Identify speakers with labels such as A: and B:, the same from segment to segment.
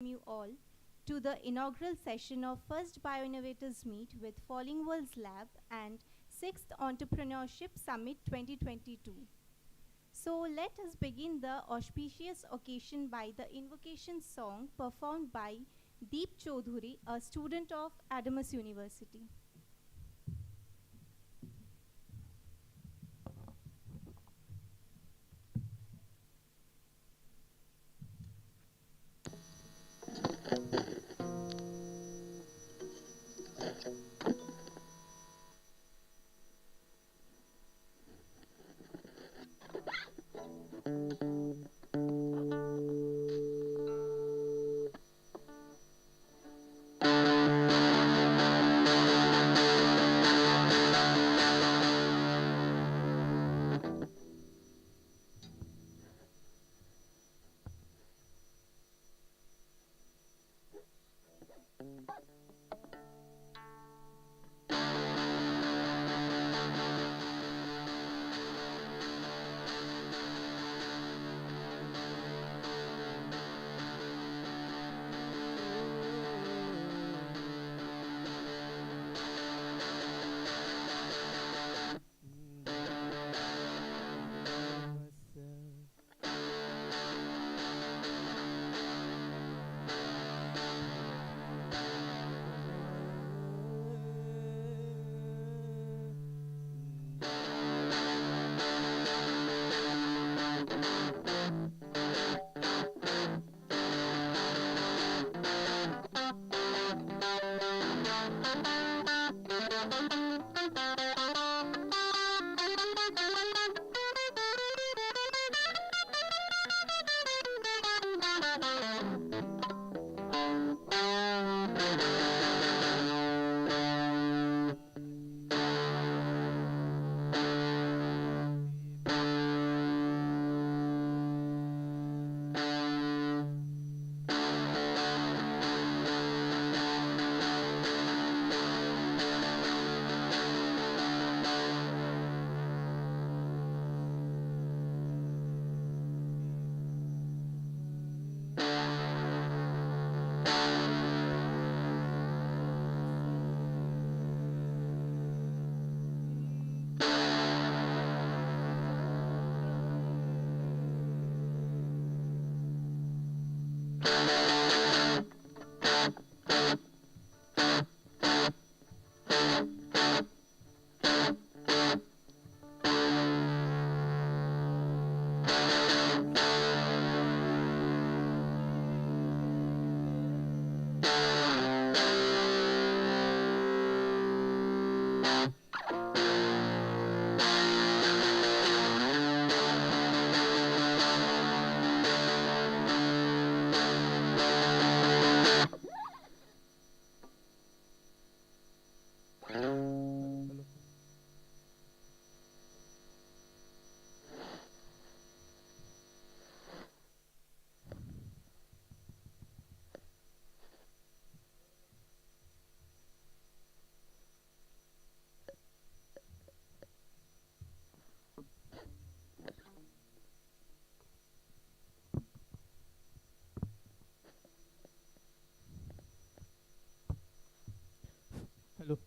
A: you all to the inaugural session of first BIO Innovators Meet with Falling Worlds Lab and 6th Entrepreneurship Summit 2022. So let us begin the auspicious occasion by the invocation song performed by Deep Chaudhuri, a student of Adamas University.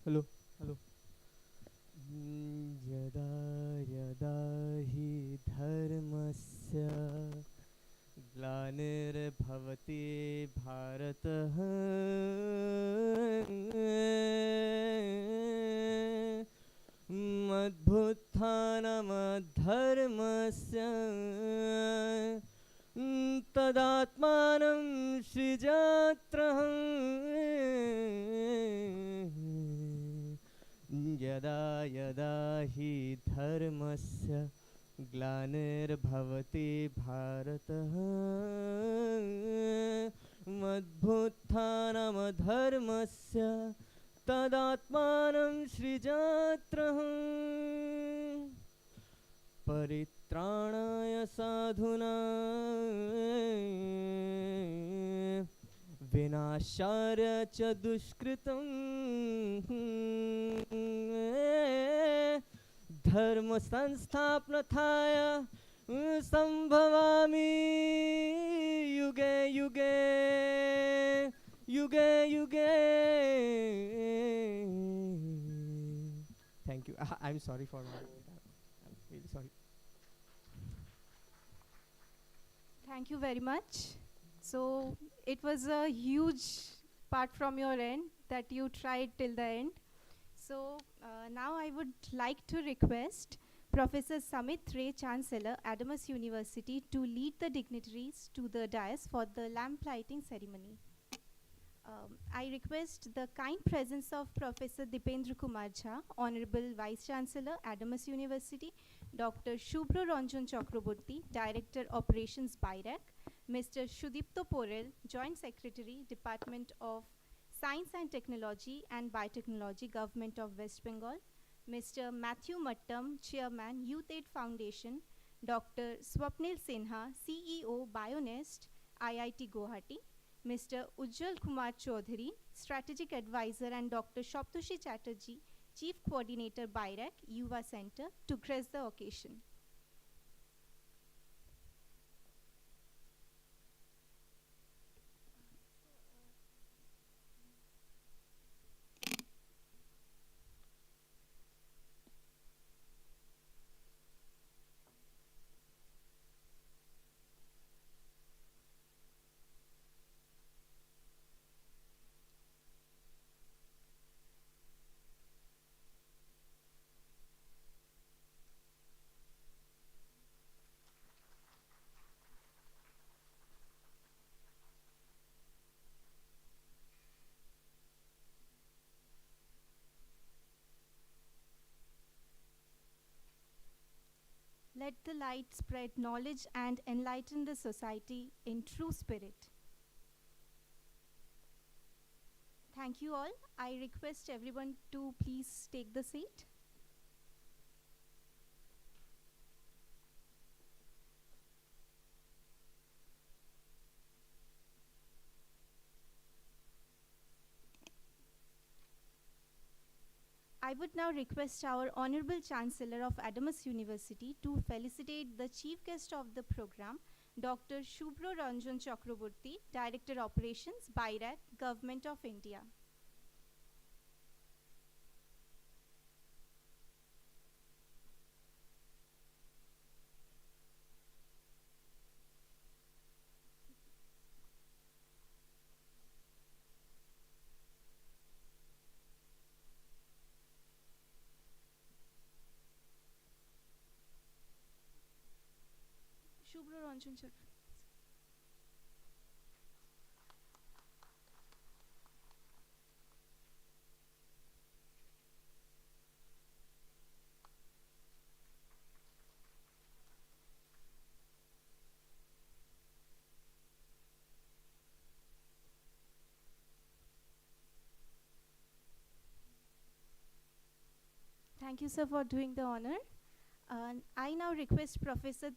B: Hello. यदा यदा हि धर्मस्य ग्लानिर्भवति भारतः मद्भुत्थानमद्धर्मस्य तदात्मानं सृजात्रहम् यदा यदा हि धर्मस्य ग्लानिर्भवति भारतः मद्भुत्थानमधर्मस्य तदात्मानं सृजात्रहम् परित्राणाय साधूनां विनाशाय च दुष्कृतं धर्म संस्थापनार्थाय संभवामि युगे युगे युगे युगे. Thank you. I'm sorry for my. I'm really sorry.
A: Thank you very much. So it was a huge part from your end that you tried till the end. So now I would like to request Professor Samit Ray, Chancellor, Adamas University, to lead the dignitaries to the dais for the lamp lighting ceremony. I request the kind presence of Professor Dipendra Kumar Jha, Honorable Vice Chancellor, Adamas University, Dr. Shubhra Ranjan Chakraborty, Director Operations BIRAC, Mr. Shudipto Porel, Joint Secretary, Department of Science and Technology and Biotechnology, Government of West Bengal, Mr. Matthew Mattam, Chairman, Youth Aid Foundation, Dr. Swapnil Sinha, CEO, Bionest, IIT Guwahati, Mr. Ujjwal Kumar Chaudhary, Strategic Advisor, and Dr. Shoptoshi Chatterjee, Chief Coordinator, BIRAC, Yuva Center, to grace the occasion. Let the light spread knowledge and enlighten the society in true spirit. Thank you all. I request everyone to please take the seat. I would now request our Honorable Chancellor of Adamas University to felicitate the chief guest of the program, Dr. Shubhra Ranjan Chakraborty, Director Operations, BIRAC, Government of India. Shubhra Ranjan Chakraborty. Thank you, sir, for doing the honor. I now request Professor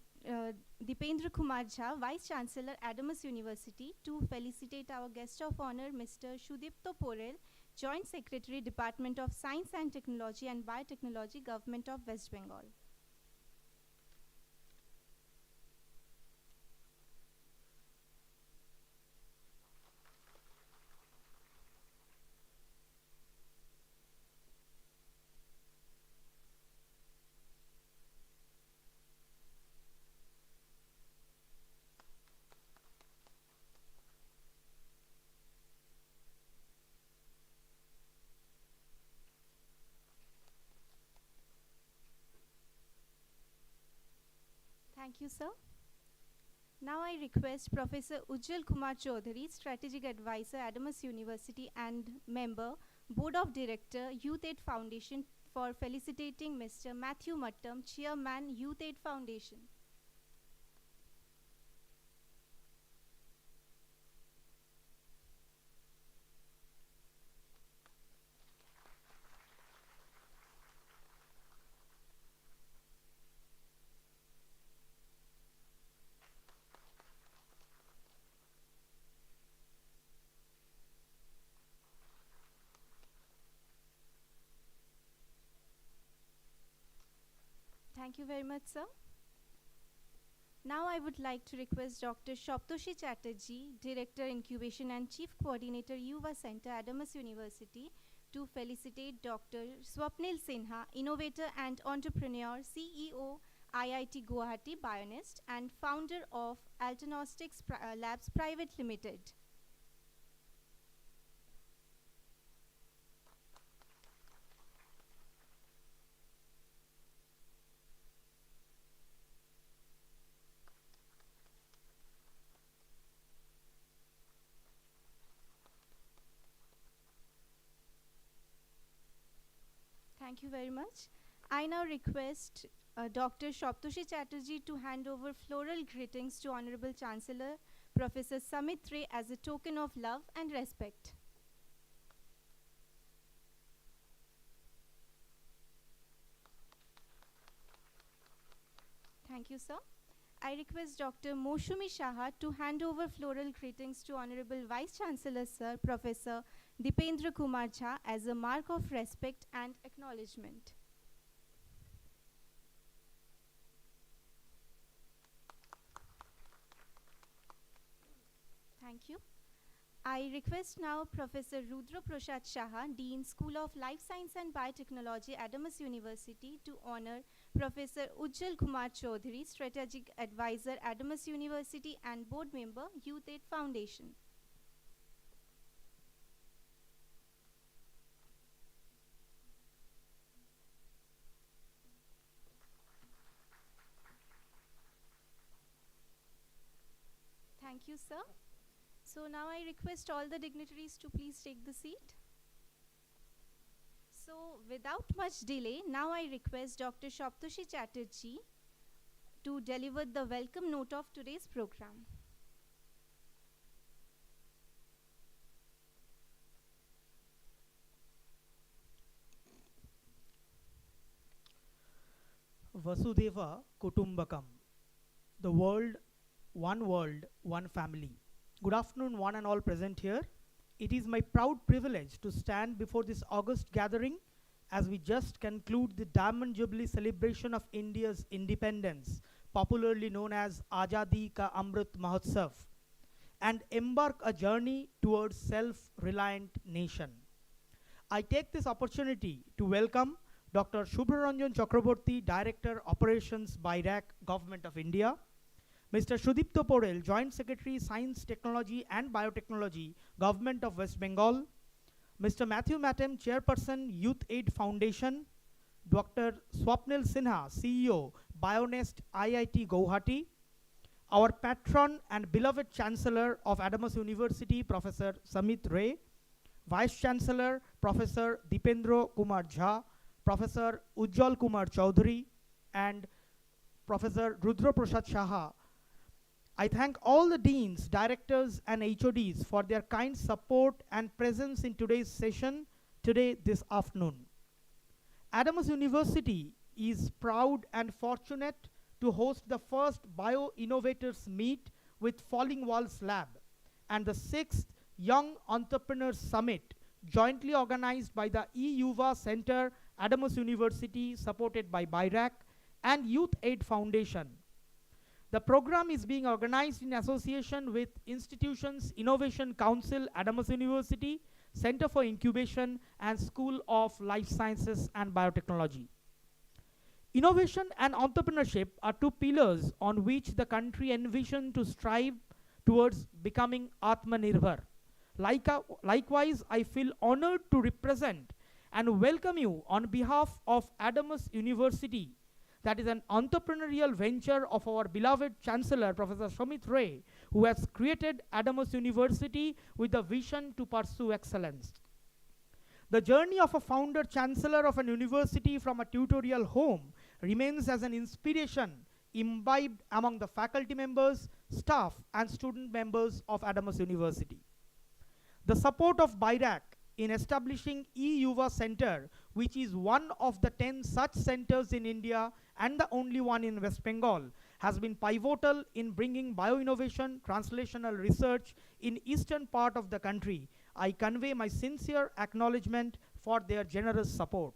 A: Dipendra Kumar Jha, Vice Chancellor, Adamas University, to felicitate our guest of honor, Mr. Shudipto Porel, Joint Secretary, Department of Science and Technology and Biotechnology, Government of West Bengal. Thank you, sir. Now I request Professor Ujjwal Kumar Chaudhary, Strategic Advisor, Adamas University and Member, Board of Director, Youth Aid Foundation, for felicitating Mr. Matthew Mattam, Chairman, Youth Aid Foundation. Thank you very much, sir. Now I would like to request Dr. Shoptoshi Chatterjee, Director Incubation and Chief Coordinator Yuva Center, Adamas University, to felicitate Dr. Swapnil Sinha, Innovator and Entrepreneur, CEO, IIT Guwahati Bionist, and founder of Alternostics Labs Private Limited. Thank you very much. I now request Dr. Shoptoshi Chatterjee to hand over floral greetings to Honorable Chancellor Professor Samit Ray as a token of love and respect. Thank you, sir. I request Dr. Moshumi Shaha to hand over floral greetings to Honorable Vice Chancellor Sir Professor Dipendra Kumar Jha as a mark of respect and acknowledgement. Thank you. I request now Professor Rudra Prasad Shaha, Dean School of Life Science and Biotechnology, Adamas University, to honor Professor Ujjal Kumar Chaudhary, Strategic Advisor, Adamas University, and Board Member, Youth Aid Foundation. Thank you, sir. So now I request all the dignitaries to please take the seat. So without much delay, now I request Dr. Shoptoshi Chatterjee to deliver the welcome note of today's program.
C: Vasudeva Kutumbakam. The world, one family. Good afternoon, one and all present here. It is my proud privilege to stand before this august gathering as we just conclude the Diamond Jubilee celebration of India's independence, popularly known as Azadi Ka Amrit Mahotsav, and embark a journey towards self-reliant nation. I take this opportunity to welcome Dr. Shubhranjan Chakraborty, Director Operations, BIRAC, Government of India, Mr. Sudipto Porel, Joint Secretary, Science, Technology and Biotechnology, Government of West Bengal, Mr. Matthew Matem, Chairperson, Youth Aid Foundation, Dr. Swapnil Sinha, CEO, Bionest, IIT Guwahati, our patron and beloved Chancellor of Adamas University, Professor Samit Ray, Vice Chancellor, Professor Dipendra Kumar Jha, Professor Ujjal Kumar Chaudhary, and Professor Rudra Prasad Shaha. I thank all the deans, directors and HODs for their kind support and presence in today's session this afternoon. Adamas University is proud and fortunate to host the first BIO Innovators Meet with Falling Walls Lab and the 6th Young Entrepreneurs Summit, jointly organized by the eUva Center, Adamas University, supported by BIRAC and Youth Aid Foundation. The program is being organized in association with Institutions Innovation Council, Adamas University, Center for Incubation, and School of Life Sciences and Biotechnology. Innovation and entrepreneurship are two pillars on which the country envisioned to strive towards becoming Atmanirbhar. Likewise, I feel honored to represent and welcome you on behalf of Adamas University, that is an entrepreneurial venture of our beloved Chancellor, Professor Samit Ray, who has created Adamas University with a vision to pursue excellence. The journey of a founder chancellor of an university from a tutorial home remains as an inspiration imbibed among the faculty members, staff, and student members of Adamas University. The support of BIRAC in establishing eUva Center, which is one of the 10 such centers in India and the only one in West Bengal, has been pivotal in bringing bioinnovation, translational research in eastern part of the country. I convey my sincere acknowledgement for their generous support.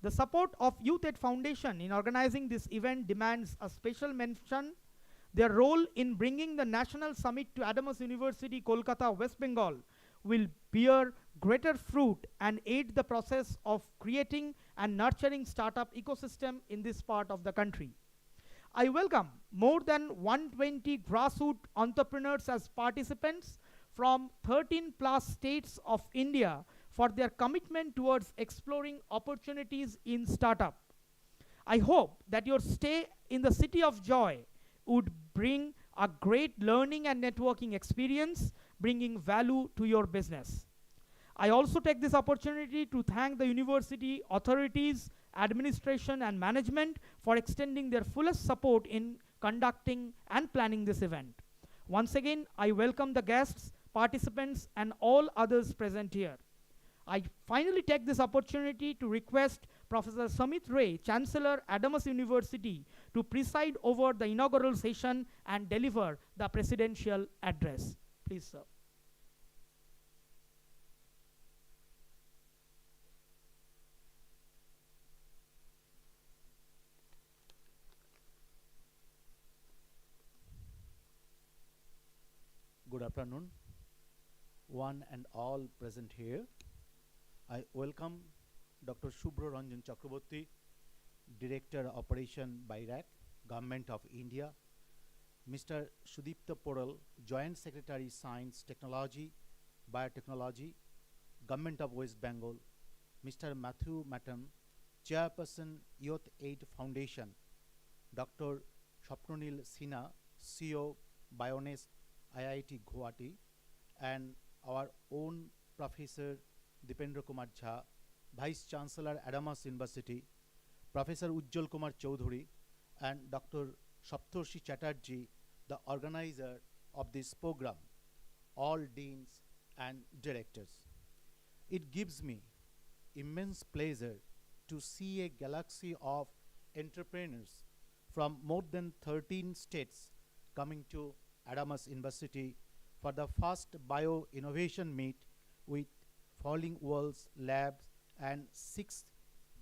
C: The support of Youth Aid Foundation in organizing this event demands a special mention Their role in bringing the national summit to Adamas University, Kolkata, West Bengal will bear greater fruit and aid the process of creating and nurturing startup ecosystem in this part of the country. I welcome more than 120 grassroots entrepreneurs as participants from 13 plus states of India for their commitment towards exploring opportunities in startup. I hope that your stay in the City of Joy would bring a great learning and networking experience, bringing value to your business. I also take this opportunity to thank the university authorities, administration, and management for extending their fullest support in conducting and planning this event. Once again, I welcome the guests, participants, and all others present here. I finally take this opportunity to request Professor Samit Ray, Chancellor, Adamas University, to preside over the inaugural session and deliver the presidential address. Please, sir.
D: Good afternoon, one and all present here. I welcome Dr. Shubhra Ranjan Chakraborty, Director Operation BIRAC, Government of India, Mr. Sudipta Poral, Joint Secretary Science Technology, Biotechnology, Government of West Bengal, Mr. Matthew Mattam, Chairperson Youth Aid Foundation, Dr. Shapnonil Sinha, CEO Bionest IIT Guwahati, and our own Professor Dipendra Kumar Jha, Vice Chancellor Adamas University, Professor Ujjwal Kumar Chaudhuri, and Dr. Saptarshi Chatterjee, the organizer of this program, all deans and directors. It gives me immense pleasure to see a galaxy of entrepreneurs from more than 13 states coming to Adamas University for the first Bio Innovation Meet with Falling Walls Labs and 6th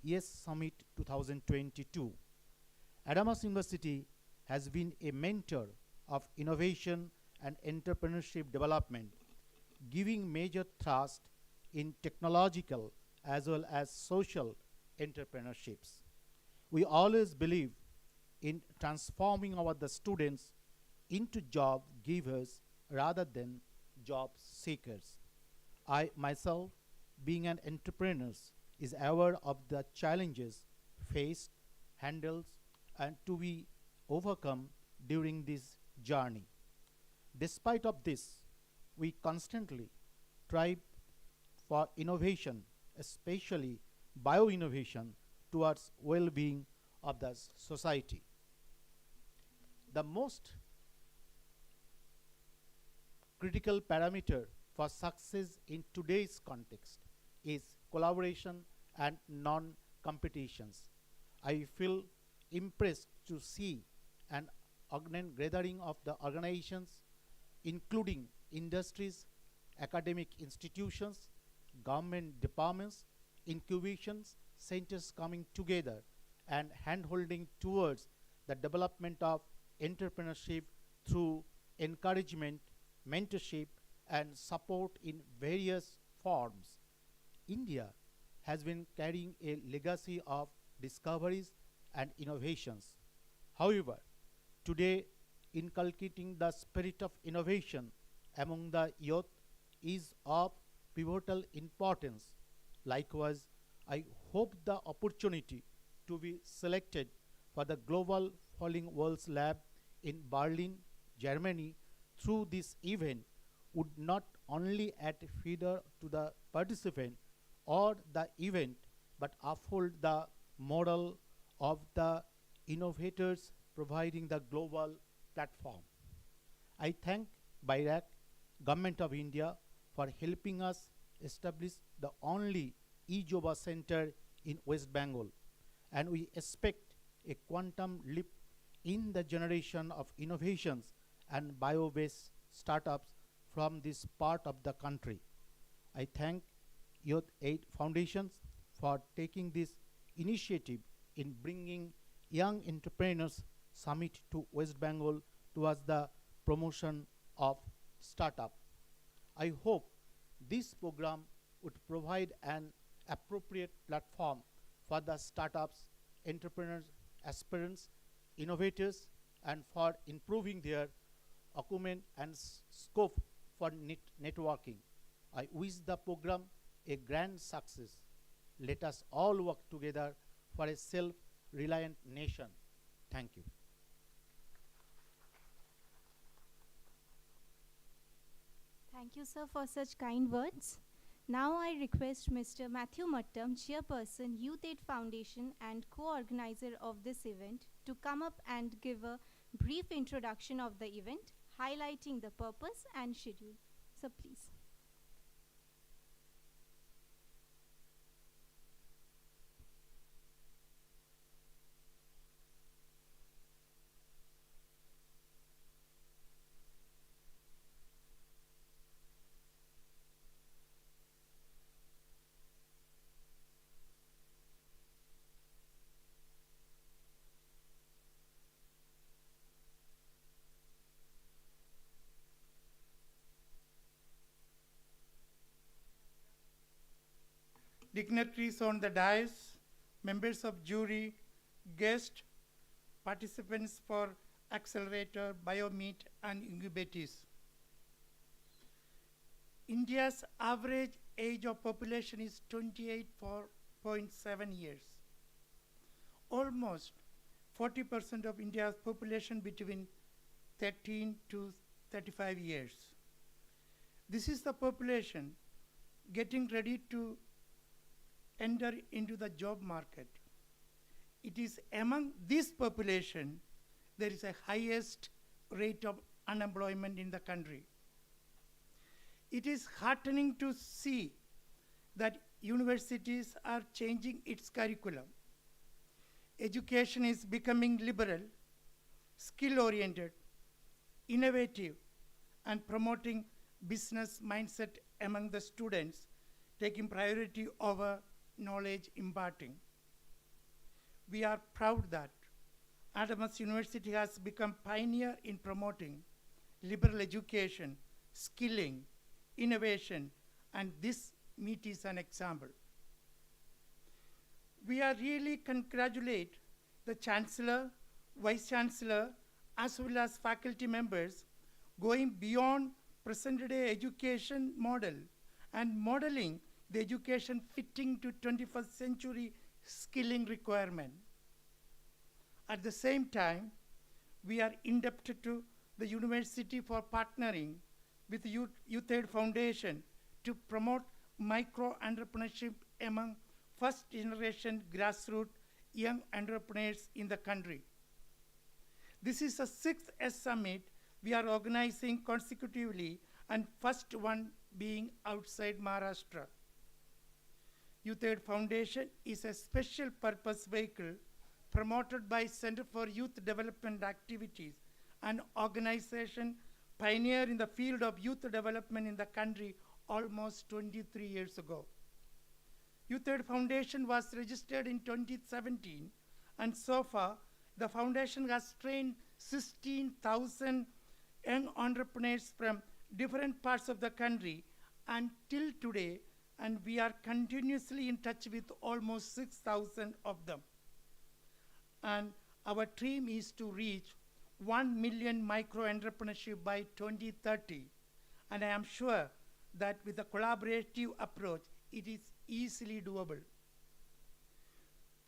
D: YES Summit 2022. Adamas University has been a mentor of innovation and entrepreneurship development, giving major thrust in technological as well as social entrepreneurships. We always believe in transforming the students into job givers rather than job seekers. I myself, being an entrepreneur, is aware of the challenges faced, handled, and to be overcome during this journey. Despite of this, we constantly strive for innovation, especially bio-innovation, towards well-being of the society. The most critical parameter for success in today's context is collaboration and non-competitions. I feel impressed to see an gathering of the organizations, including industries, academic institutions, government departments, incubations, centers coming together and hand-holding towards the development of entrepreneurship through encouragement, mentorship, and support in various forms. India has been carrying a legacy of discoveries and innovations. However, today, inculcating the spirit of innovation among the youth is of pivotal importance. Likewise, I hope the opportunity to be selected for the Global Falling Walls Lab in Berlin, Germany through this event would not only add feeder to the participant or the event, but uphold the model of the innovators providing the global platform. I thank BIRAC, Government of India, for helping us establish the only eJoba Center in West Bengal, and we expect a quantum leap in the generation of innovations and bio-based startups from this part of the country. I thank Youth Aid Foundations for taking this initiative in bringing Young Entrepreneurs Summit to West Bengal towards the promotion of startup. I hope this program would provide an appropriate platform for the startups, entrepreneurs, aspirants, innovators, and for improving their acumen and scope for networking. I wish the program a grand success. Let us all work together for a self-reliant nation. Thank you.
A: Thank you, sir, for such kind words. Now I request Mr. Matthew Mattam, Chairperson, Youth Aid Foundation and co-organizer of this event, to come up and give a brief introduction of the event, highlighting the purpose and schedule. Sir, please.
E: Dignitaries on the dais, members of jury, guests, participants for Accelerator, BIO Meet and Innovators. India's average age of population is 28.7 years. Almost 40% of India's population between 13 to 35 years. This is the population getting ready to enter into the job market. It is among this population there is a highest rate of unemployment in the country. It is heartening to see that universities are changing its curriculum. Education is becoming liberal, skill-oriented, innovative, and promoting business mindset among the students, taking priority over knowledge imparting. We are proud that Adamas University has become pioneer in promoting liberal education, skilling, innovation, and this meet is an example. We are really congratulate the Chancellor, Vice Chancellor, as well as faculty members going beyond present day education model and modeling the education fitting to 21st century skilling requirement. At the same time, we are indebted to the university for partnering with the Youth Aid Foundation to promote micro-entrepreneurship among first generation grassroots young entrepreneurs in the country. This is the 6th S Summit we are organizing consecutively, and first one being outside Maharashtra. Youth Aid Foundation is a special purpose vehicle promoted by Center for Youth Development Activities, an organization pioneer in the field of youth development in the country almost 23 years ago. Youth Aid Foundation was registered in 2017, and so far the foundation has trained 16,000 young entrepreneurs from different parts of the country until today, and we are continuously in touch with almost 6,000 of them. And our dream is to reach 1 million micro-entrepreneurship by 2030. And I am sure that with a collaborative approach, it is easily doable.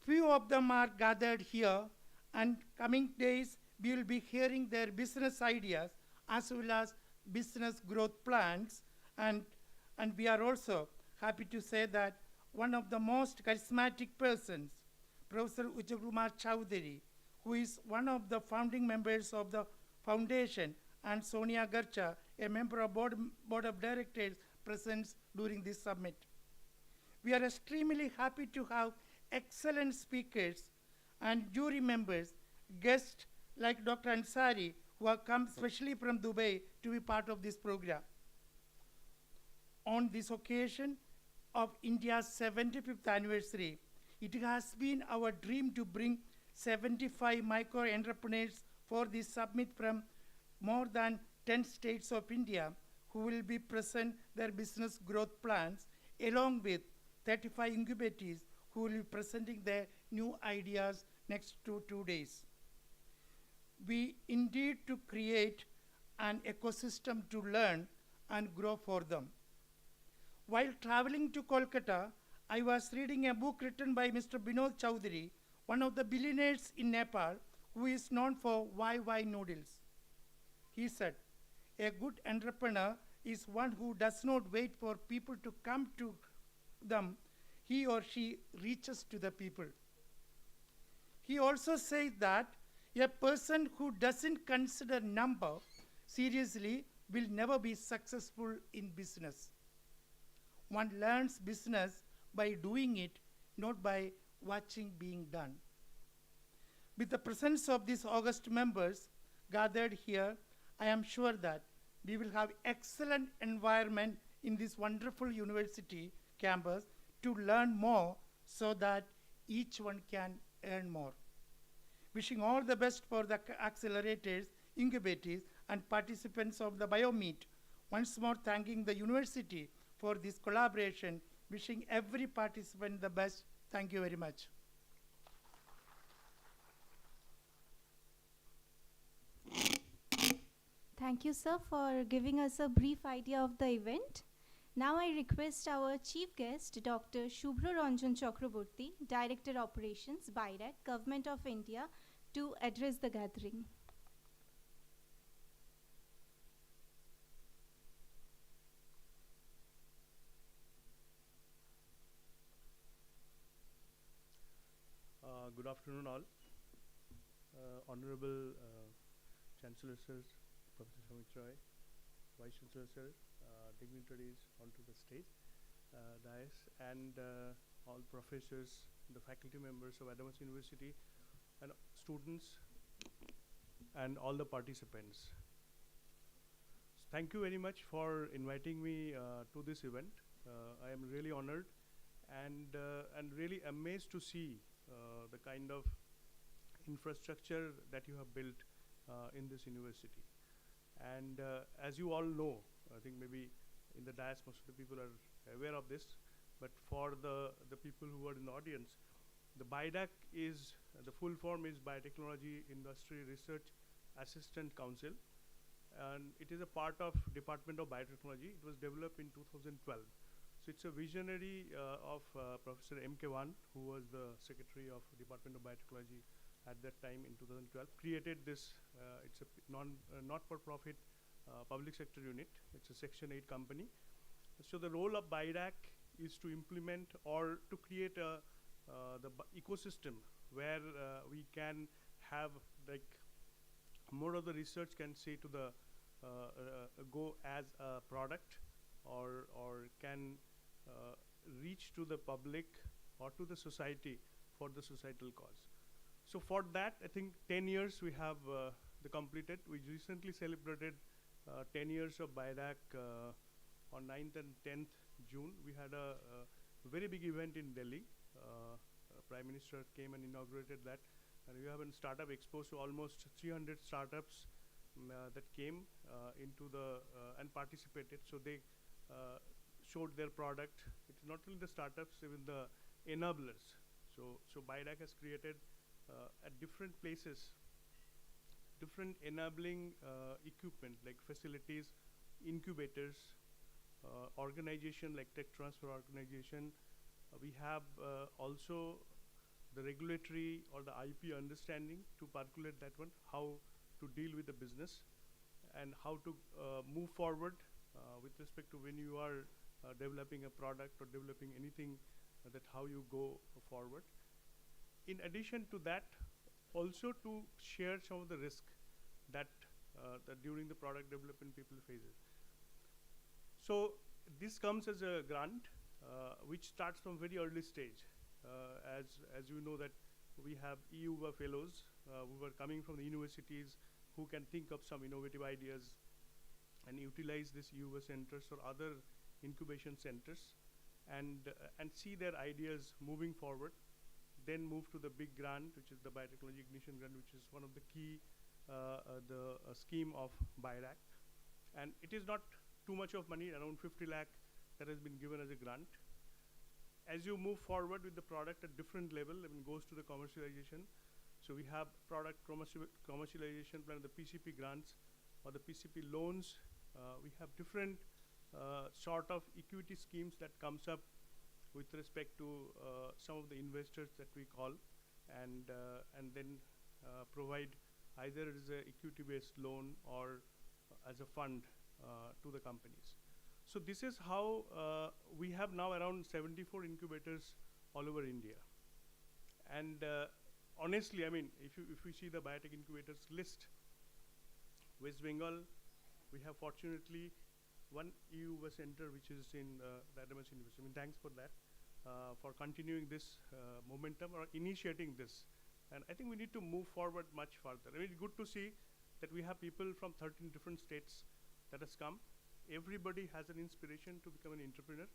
E: Few of them are gathered here, and coming days, we will be hearing their business ideas as well as business growth plans. And we are also happy to say that one of the most charismatic persons, Professor Ujjakumar Chowdhury, who is one of the founding members of the foundation, and Sonia Garcha, a member of board of directors, presents during this summit. We are extremely happy to have excellent speakers and jury members, guests like Dr. Ansari, who have come specially from Dubai to be part of this program. On this occasion of India's 75th anniversary, it has been our dream to bring 75 micro-entrepreneurs for this summit from more than 10 states of India who will be present their business growth plans, along with 35 incubators who will be presenting their new ideas next to 2 days. We indeed to create an ecosystem to learn and grow for them. While traveling to Kolkata, I was reading a book written by Mr. Binod Chowdhury, one of the billionaires in Nepal, who is known for YY noodles. He said, a good entrepreneur is one who does not wait for people to come to them, he or she reaches to the people. He also says that a person who doesn't consider number seriously will never be successful in business. One learns business by doing it, not by watching being done. With the presence of these august members gathered here, I am sure that we will have excellent environment in this wonderful university campus to learn more so that each one can earn more. Wishing all the best for the accelerators, incubators, and participants of the BIO Meet. Once more thanking the university for this collaboration, wishing every participant the best. Thank you very much.
A: Thank you, sir, for giving us a brief idea of the event. Now I request our chief guest, Dr. Shubhra Ranjan Chakraborty, Director Operations, BIRAC, Government of India, to address the gathering.
F: Good afternoon all. Honorable Chancellor Sir, Professor Shamit Roy, Vice Chancellor Sir, dignitaries onto the stage, dais, and all professors, the faculty members of Adams University, and students, and all the participants. Thank you very much for inviting me to this event. I am really honored and really amazed to see the kind of infrastructure that you have built in this university. And as you all know, I think maybe in the dais most of the people are aware of this, but for the people who are in the audience, the BIDAC is, the full form is Biotechnology Industry Research Assistant Council, and it is a part of Department of Biotechnology. It was developed in 2012. So it's a visionary of Professor M.K. Wan, who was the Secretary of Department of Biotechnology at that time in 2012, created this, it's a not-for-profit public sector unit. It's a Section 8 company. So the role of BIDAC is to implement or to create the ecosystem where we can have like more of the research can say to the go as a product or can reach to the public or to the society for the societal cause. So for that, I think 10 years we have completed. We recently celebrated 10 years of BIDAC on 9th and 10th June. We had a very big event in Delhi. Prime Minister came and inaugurated that. And we have a startup expo, so almost 300 startups that came into the and participated. So they showed their product. It's not only the startups, even the enablers. So BIDAC has created at different places, different enabling equipment like facilities, incubators, organization like tech transfer organization. We have also the regulatory or the IP understanding to percolate that one, how to deal with the business and how to move forward with respect to when you are developing a product or developing anything, that how you go forward. In addition to that, also to share some of the risk that during the product development people faces. So this comes as a grant which starts from very early stage. As you know that we have EU fellows who are coming from the universities who can think of some innovative ideas and utilize this EU centers or other incubation centers and see their ideas moving forward. Then move to the big grant, which is the Biotechnology Ignition Grant, which is one of the key the scheme of BIRAC. And it is not too much of money, around 50 lakh that has been given as a grant. As you move forward with the product at different level, I mean, goes to the commercialization. So we have product commercialization plan, the PCP grants or the PCP loans. We have different sort of equity schemes that comes up with respect to some of the investors that we call, and then provide either as a equity-based loan or as a fund to the companies. So this is how we have now around 74 incubators all over India. And honestly, I mean, if we see the biotech incubators list, West Bengal, we have fortunately one EU center which is in the Adams University. I mean, thanks for that, for continuing this momentum or initiating this. And I think we need to move forward much further. I mean, it's good to see that we have people from 13 different states that has come. Everybody has an inspiration to become an entrepreneur.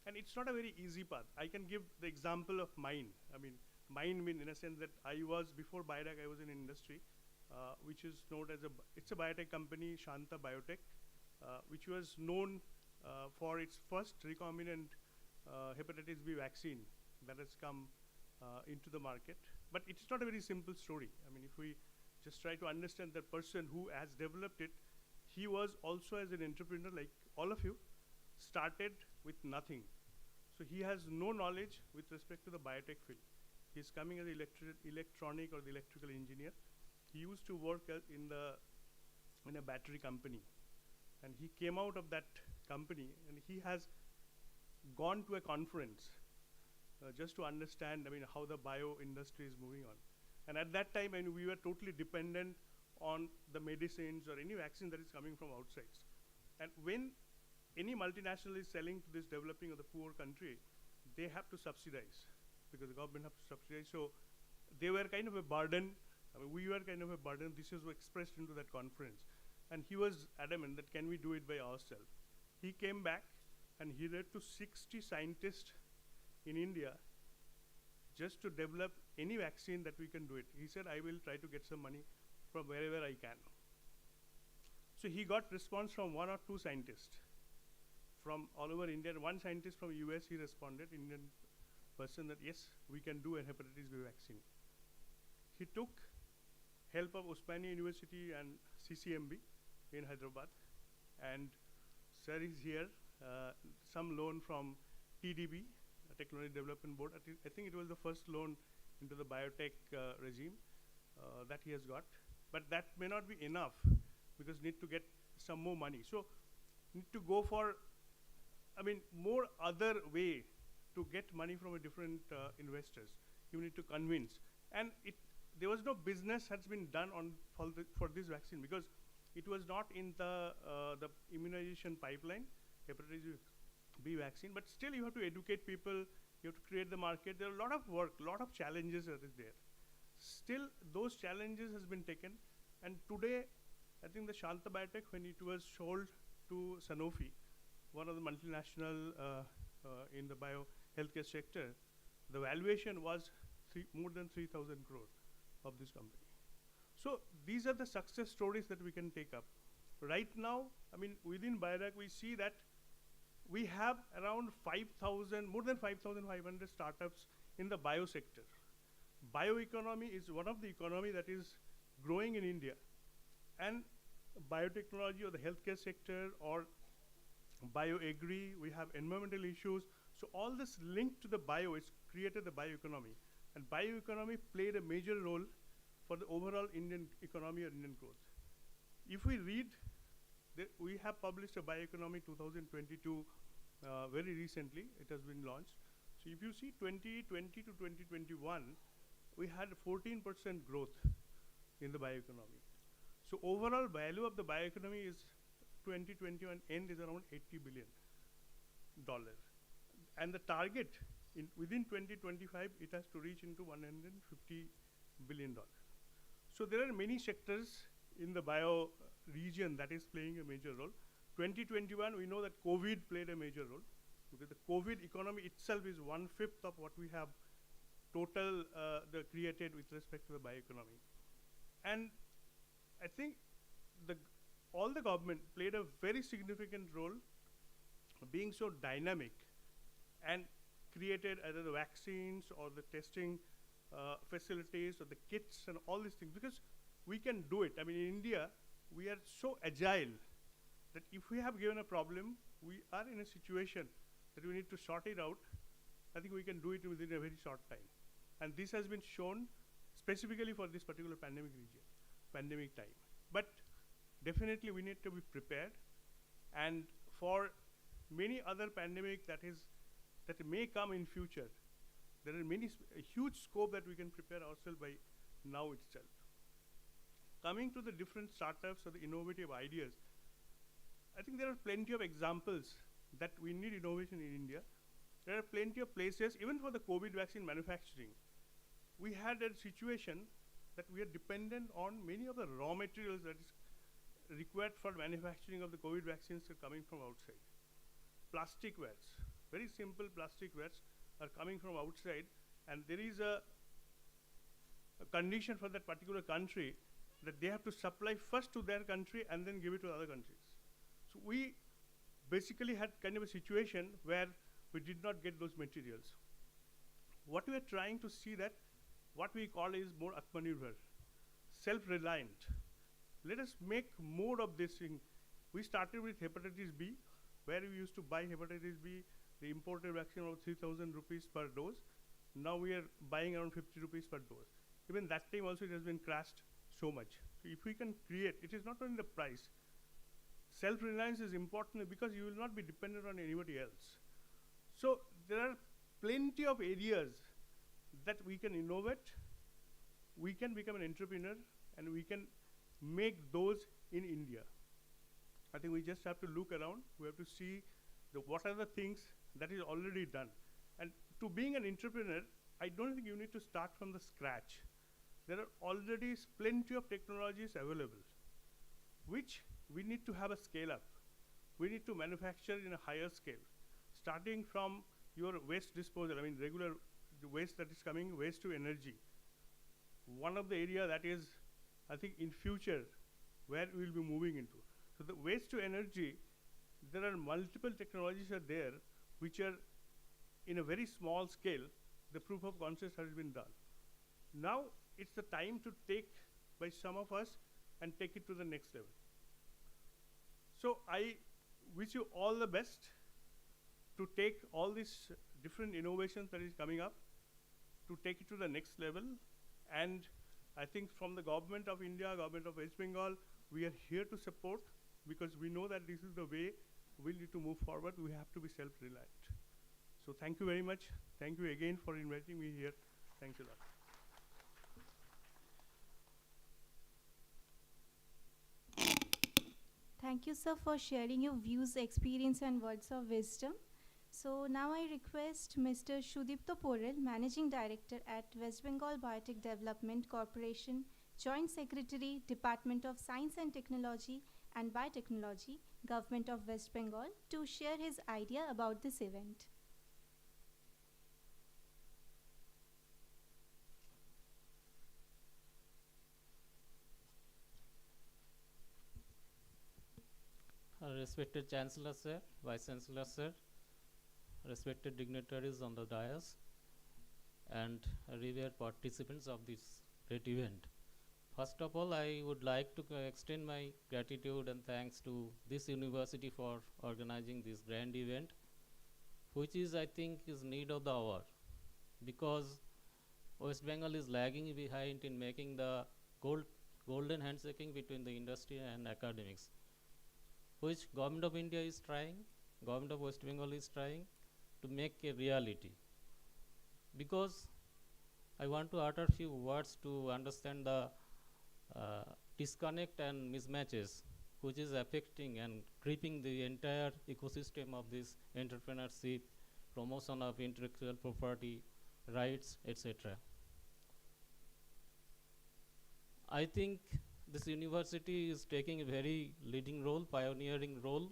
F: And it's not a very easy path. I can give the example of mine. I mean, mine in a sense that I was, before BIRAC, I was in industry, which is known as it's a biotech company, Shanta Biotech, which was known for its first recombinant hepatitis B vaccine that has come into the market. But it's not a very simple story. I mean, if we just try to understand the person who has developed it, he was also, as an entrepreneur like all of you, started with nothing. So he has no knowledge with respect to the biotech field. He's coming as an electronic or the electrical engineer. He used to work in a battery company. And he came out of that company and he has gone to a conference just to understand, I mean, how the bio industry is moving on. And at that time, I mean, we were totally dependent on the medicines or any vaccine that is coming from outside. And when any multinational is selling to this developing or the poor country, they have to subsidize because the government have to subsidize. So they were kind of a burden. I mean, we were kind of a burden. This is expressed into that conference. And he was adamant that can we do it by ourselves. He came back and he led to 60 scientists in India just to develop any vaccine that we can do it. He said, I will try to get some money from wherever I can. So he got response from 1 or 2 scientists from all over India. One scientist from US, he responded, Indian person, that yes, we can do a hepatitis B vaccine. He took help of Osmania University and CCMB in Hyderabad. And sir is here, some loan from TDB, Technology Development Board. I think it was the first loan into the biotech regime that he has got. But that may not be enough because need to get some more money. So need to go for, I mean, more other way to get money from a different investors. You need to convince. And there was no business has been done for this vaccine because it was not in the immunization pipeline, hepatitis B vaccine, but still you have to educate people, you have to create the market. There are a lot of work, a lot of challenges that is there. Still, those challenges has been taken, and today, I think the Shanta Biotech, when it was sold to Sanofi, one of the multinational in the bio healthcare sector, the valuation was more than 3,000 crore of this company. So these are the success stories that we can take up. Right now, I mean, within BIRAC, we see that we have around 5,000, more than 5,500 startups in the bio sector. Bioeconomy is one of the economy that is growing in India. And biotechnology or the healthcare sector or bioagri, we have environmental issues. So all this linked to the bio, it's created the bioeconomy. And bioeconomy played a major role for the overall Indian economy or Indian growth. If we read, we have published a bioeconomy 2022 very recently. It has been launched. So if you see 2020 to 2021, we had 14% growth in the bioeconomy. So overall value of the bioeconomy is 2021 end is around $80 billion. And the target within 2025, it has to reach into $150 billion. So there are many sectors in the bio region that is playing a major role. 2021, we know that COVID played a major role because the COVID economy itself is 1/5 of what we have total created with respect to the bioeconomy. And I think the all the government played a very significant role being so dynamic and created either the vaccines or the testing facilities or the kits and all these things, because we can do it. I mean, in India, we are so agile that if we have given a problem, we are in a situation that we need to sort it out. I think we can do it within a very short time. And this has been shown specifically for this particular pandemic time. But definitely we need to be prepared. And for many other pandemic that may come in future, there are a huge scope that we can prepare ourselves by now itself. Coming to the different startups or the innovative ideas, I think there are plenty of examples that we need innovation in India. There are plenty of places, even for the COVID vaccine manufacturing, we had a situation that we are dependent on many of the raw materials that is required for manufacturing of the COVID vaccines are coming from outside. Plastic wares, very simple plastic wares are coming from outside, and there is a condition for that particular country that they have to supply first to their country and then give it to other countries. So we basically had kind of a situation where we did not get those materials. What we are trying to see that what we call is more Atmanirbhar, self-reliant. Let us make more of this thing. We started with hepatitis B, where we used to buy hepatitis B, the imported vaccine of 3,000 rupees per dose. Now we are buying around 50 rupees per dose. Even that time also it has been crashed so much. So if we can create, it is not only the price. Self-reliance is important because you will not be dependent on anybody else. So there are plenty of areas that we can innovate, we can become an entrepreneur, and we can make those in India. I think we just have to look around. We have to see what are the things that is already done. And to being an entrepreneur, I don't think you need to start from the scratch. There are already plenty of technologies available, which we need to have a scale up. We need to manufacture in a higher scale, starting from your waste disposal. I mean, regular waste that is coming, waste to energy. One of the area that is, I think, in future, where we will be moving into. So the waste to energy, there are multiple technologies are there, which are in a very small scale, the proof of concept has been done. Now it's the time to take by some of us and take it to the next level. So I wish you all the best to take all these different innovations that is coming up, to take it to the next level. And I think from the government of India, government of West Bengal, we are here to support, because we know that this is the way we need to move forward. We have to be self-reliant. So thank you very much. Thank you again for inviting me here. Thanks a lot.
A: Thank you, sir, for sharing your views, experience, and words of wisdom. So now I request Mr. Shudipto Porel, Managing Director at West Bengal Biotech Development Corporation, Joint Secretary, Department of Science and Technology and Biotechnology, Government of West Bengal, to share his idea about this event.
G: Respected Chancellor Sir, Vice Chancellor Sir, respected dignitaries on the dais, and revered participants of this great event. First of all, I would like to extend my gratitude and thanks to this university for organizing this grand event, which is, I think, is need of the hour, because West Bengal is lagging behind in making the golden handshaking between the industry and academics, which Government of India is trying, Government of West Bengal is trying to make a reality. Because I want to utter few words to understand the disconnect and mismatches which is affecting and creeping the entire ecosystem of this entrepreneurship, promotion of intellectual property rights, etc. I think this university is taking a very leading role, pioneering role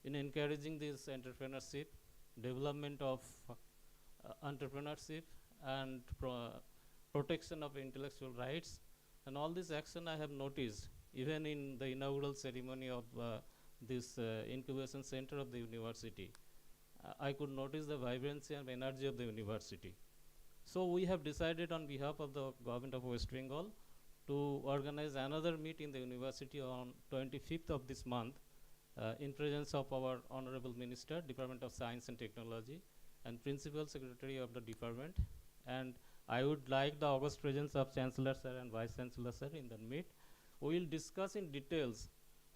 G: in encouraging this entrepreneurship, development of entrepreneurship, and protection of intellectual rights. And all this action I have noticed even in the inaugural ceremony of this incubation center of the university, I could notice the vibrancy and energy of the university. So we have decided on behalf of the government of West Bengal to organize another meet in the university on 25th of this month in presence of our Honorable Minister, Department of Science and Technology, and Principal Secretary of the department. And I would like the august presence of Chancellor Sir and Vice Chancellor Sir in the meet. We will discuss in details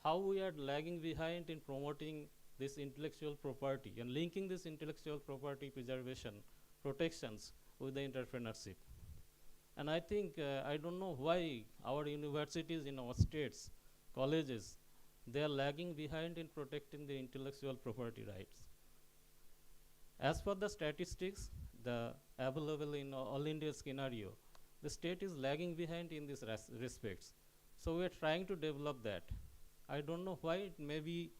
G: how we are lagging behind in promoting this intellectual property and linking this intellectual property preservation, protections with the entrepreneurship. And I think, I don't know why our universities in our states, colleges, they are lagging behind in protecting the intellectual property rights. As for the statistics, the available in all India scenario, the state is lagging behind in these respects. So we are trying to develop that. I don't know why. It may be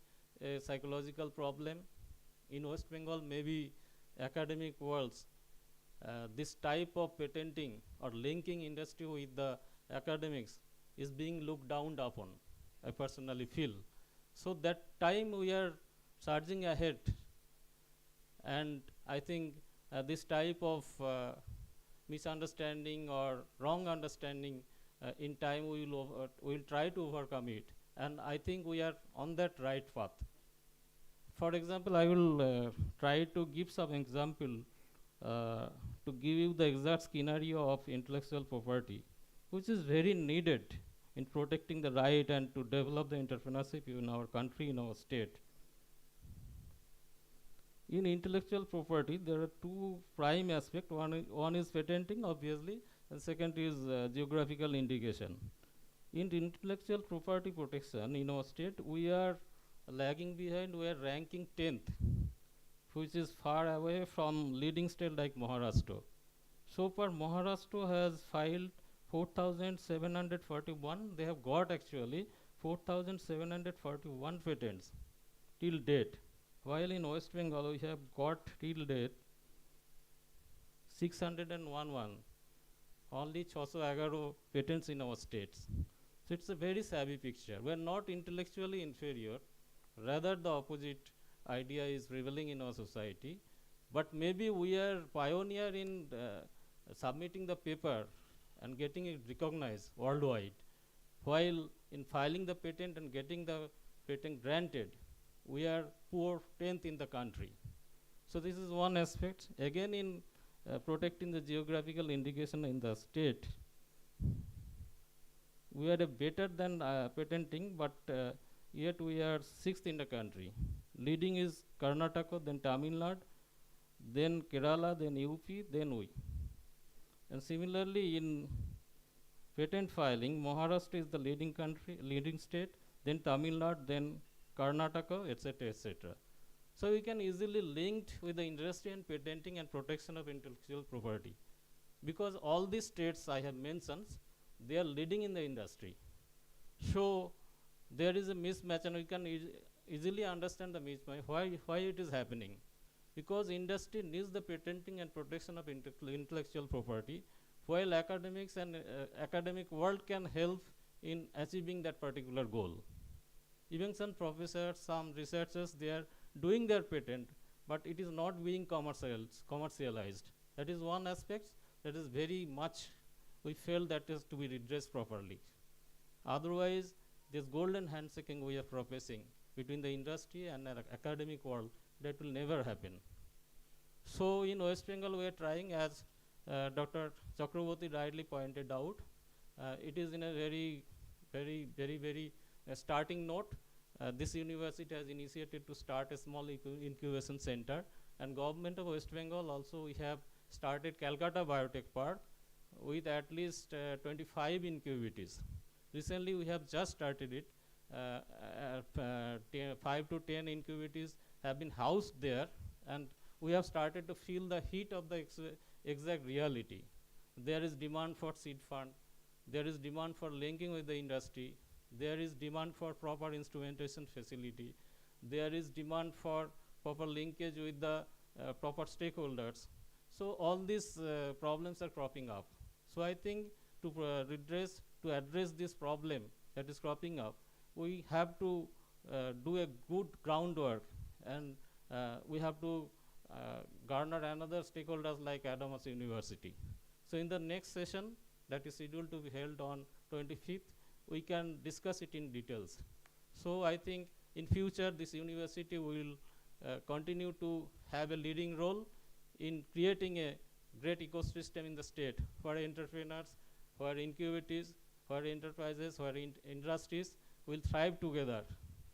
G: a psychological problem. In West Bengal, maybe academic worlds, this type of patenting or linking industry with the academics is being looked down upon, I personally feel. So that time we are surging ahead, and I think this type of misunderstanding or wrong understanding in time we will try to overcome it, and I think we are on that right path. For example, I will try to give some example to give you the exact scenario of intellectual property, which is very needed in protecting the right and to develop the entrepreneurship in our country, in our state. In intellectual property, there are two prime aspects. One is patenting, obviously, and second is geographical indication. In intellectual property protection in our state, we are lagging behind. We are ranking 10th, which is far away from leading state like Maharashtra. So far, Maharashtra has filed 4,741. They have got actually 4,741 patents till date. While in West Bengal, we have got till date 601, only 611 patents in our states. So it's a very savvy picture. We are not intellectually inferior, rather the opposite idea is prevailing in our society. But maybe we are pioneer in submitting the paper and getting it recognized worldwide, while in filing the patent and getting the patent granted, we are poor 10th in the country. So this is one aspect. Again, in protecting the geographical indication in the state, we are better than patenting, but yet we are 6th in the country. Leading is Karnataka, then Tamil Nadu, then Kerala, then UP, then we. And similarly, in patent filing, Maharashtra is the leading country, leading state, then Tamil Nadu, then Karnataka, etc., etc. So we can easily link with the industry and patenting and protection of intellectual property, because all these states I have mentioned, they are leading in the industry. So there is a mismatch, and we can easily understand the mismatch, why it is happening. Because industry needs the patenting and protection of intellectual property, while academics and academic world can help in achieving that particular goal. Even some professors, some researchers, they are doing their patent, but it is not being commercialized. That is one aspect that is very much, we feel that is to be redressed properly. Otherwise, this golden handshaking we are proposing between the industry and academic world, that will never happen. So in West Bengal, we are trying, as Dr. Chakraborty rightly pointed out, it is in a very starting note. This university has initiated to start a small incubation center, and government of West Bengal also, we have started Calcutta Biotech Park with at least 25 incubators. Recently, we have just started it. 5 to 10 incubators have been housed there, and we have started to feel the heat of the exact reality. There is demand for seed fund, there is demand for linking with the industry, there is demand for proper instrumentation facility, there is demand for proper linkage with the proper stakeholders. So all these problems are cropping up. So I think to address this problem, that is cropping up, we have to do a good groundwork, and we have to garner another stakeholders like Adamas University. So in the next session that is scheduled to be held on 25th, we can discuss it in details. So I think in future this university will continue to have a leading role in creating a great ecosystem in the state for entrepreneurs, for incubators, for enterprises, for industries will thrive together.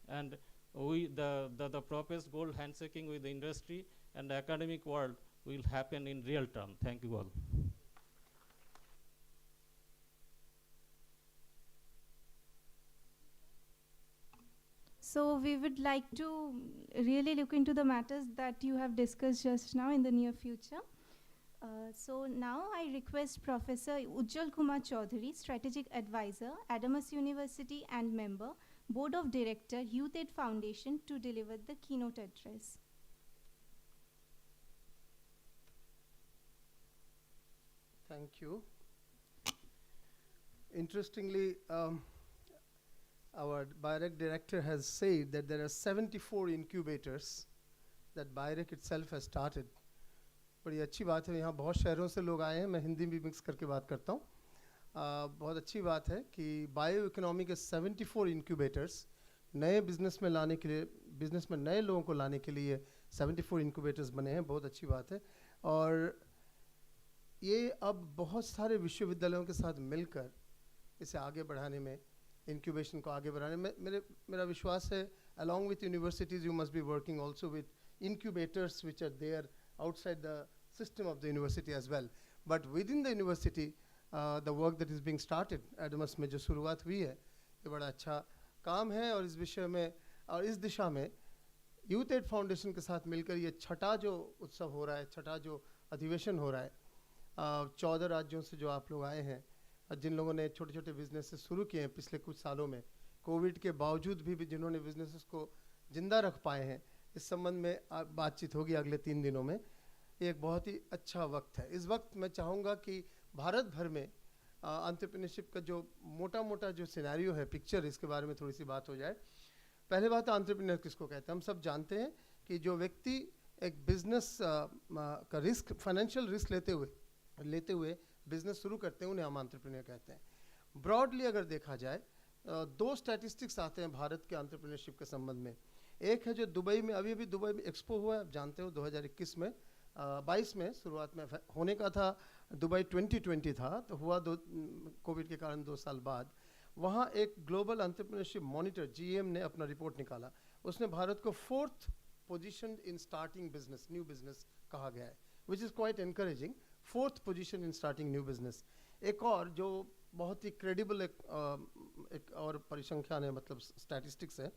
G: And the proposed goal handshaking with the industry and the academic world will happen in real term. Thank you all.
A: So we would like to really look into the matters that you have discussed just now in the near future. So now I request Professor Ujjwal Kumar Chaudhary, Strategic Advisor, Adamas University and member, Board of Director, Youth Aid Foundation, to deliver the keynote address.
H: Thank you. Interestingly, our BIREC director has said that there are 74 incubators that BIREC itself has started. बड़ी अच्छी बात है, यहाँ बहुत शहरों से लोग आए हैं, मैं हिंदी भी मिक्स करके बात करता हूँ. बहुत अच्छी बात है कि बायो इकोनॉमी के 74 इंक्यूबेटर्स नए बिजनेस में लाने के लिए, बिजनेस में नए लोगों को लाने के लिए 74 इंक्यूबेटर्स बने हैं. बहुत अच्छी बात है. और ये अब बहुत सारे विश्वविद्यालयों के साथ मिलकर इसे आगे बढ़ाने में, इंक्यूबेशन को आगे बढ़ाने में मेरा विश्वास है, along with universities you must be working also with incubators which are there outside the system of the university as well. But within the university, the work that is being started, Adamas में जो शुरुआत हुई है, ये बड़ा अच्छा काम है. और इस विषय में और इस दिशा में यूथ एड फाउंडेशन के साथ मिलकर ये छठा जो उत्सव हो रहा है, छठा जो अधिवेशन हो रहा है, 14 राज्यों से जो आप लोग आए हैं, जिन लोगों ने छोटे छोटे बिजनेसेस शुरू किए हैं पिछले कुछ सालों में, कोविड के बावजूद भी जिन्होंने बिजनेसेस को जिंदा रख पाए हैं, इस संबंध में बातचीत होगी अगले 3 दिनों में. ये एक बहुत ही अच्छा वक्त है. इस वक्त मैं चाहूँगा कि भारत भर में एंटरप्रेन्योरशिप का जो मोटा जो सिनेरियो है, पिक्चर, इसके बारे में थोड़ी सी बात हो जाए. पहले बात, एंटरप्रेन्योर किसको कहते हैं? हम सब जानते हैं कि जो व्यक्ति एक बिजनेस का रिस्क, फाइनेंशियल रिस्क लेते हुए बिजनेस शुरू करते हैं, उन्हें हम एंटरप्रेन्योर कहते हैं. ब्रॉडली अगर देखा जाए, 2 स्टैटिस्टिक्स आते हैं भारत के एंटरप्रेन्योरशिप के संबंध में. एक है जो दुबई में, अभी दुबई में एक्सपो हुआ है, आप जानते हो, 2021 में 22 में शुरुआत में होने का था. दुबई 2020 था, तो हुआ कोविड के कारण 2 साल बाद. वहाँ एक ग्लोबल एंटरप्रेन्योरशिप मॉनिटर GM ने अपना रिपोर्ट निकाला. उसने भारत को 4th position in starting business, new business कहा गया है, which is quite encouraging. 4th position in starting new business. एक और जो बहुत ही क्रेडिबल एक और परिसंख्यान है, मतलब स्टैटिस्टिक्स है,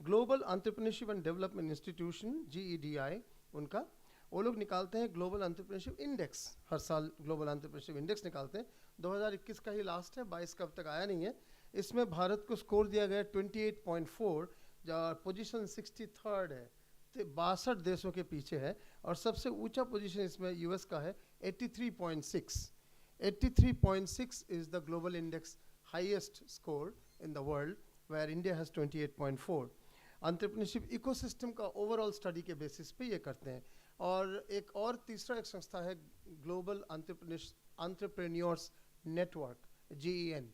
H: global entrepreneurship and development institution GEDI, उनका वो लोग निकालते हैं ग्लोबल एंटरप्रेन्योरशिप इंडेक्स. हर साल ग्लोबल एंटरप्रेन्योरशिप इंडेक्स निकालते हैं. 2021 का ही लास्ट है, 22 का अब तक आया नहीं है. इसमें भारत को स्कोर दिया गया 28.4, पोजीशन 63rd है, 62 देशों के पीछे है. और सबसे ऊंचा पोजीशन इसमें US का है, 83.6. 83.6 is the global index highest score in the world, where India has 28.4. Entrepreneurship ecosystem का ओवरऑल स्टडी के बेसिस पे ये करते हैं. और तीसरा एक संस्था है global entrepreneurs network, GEN.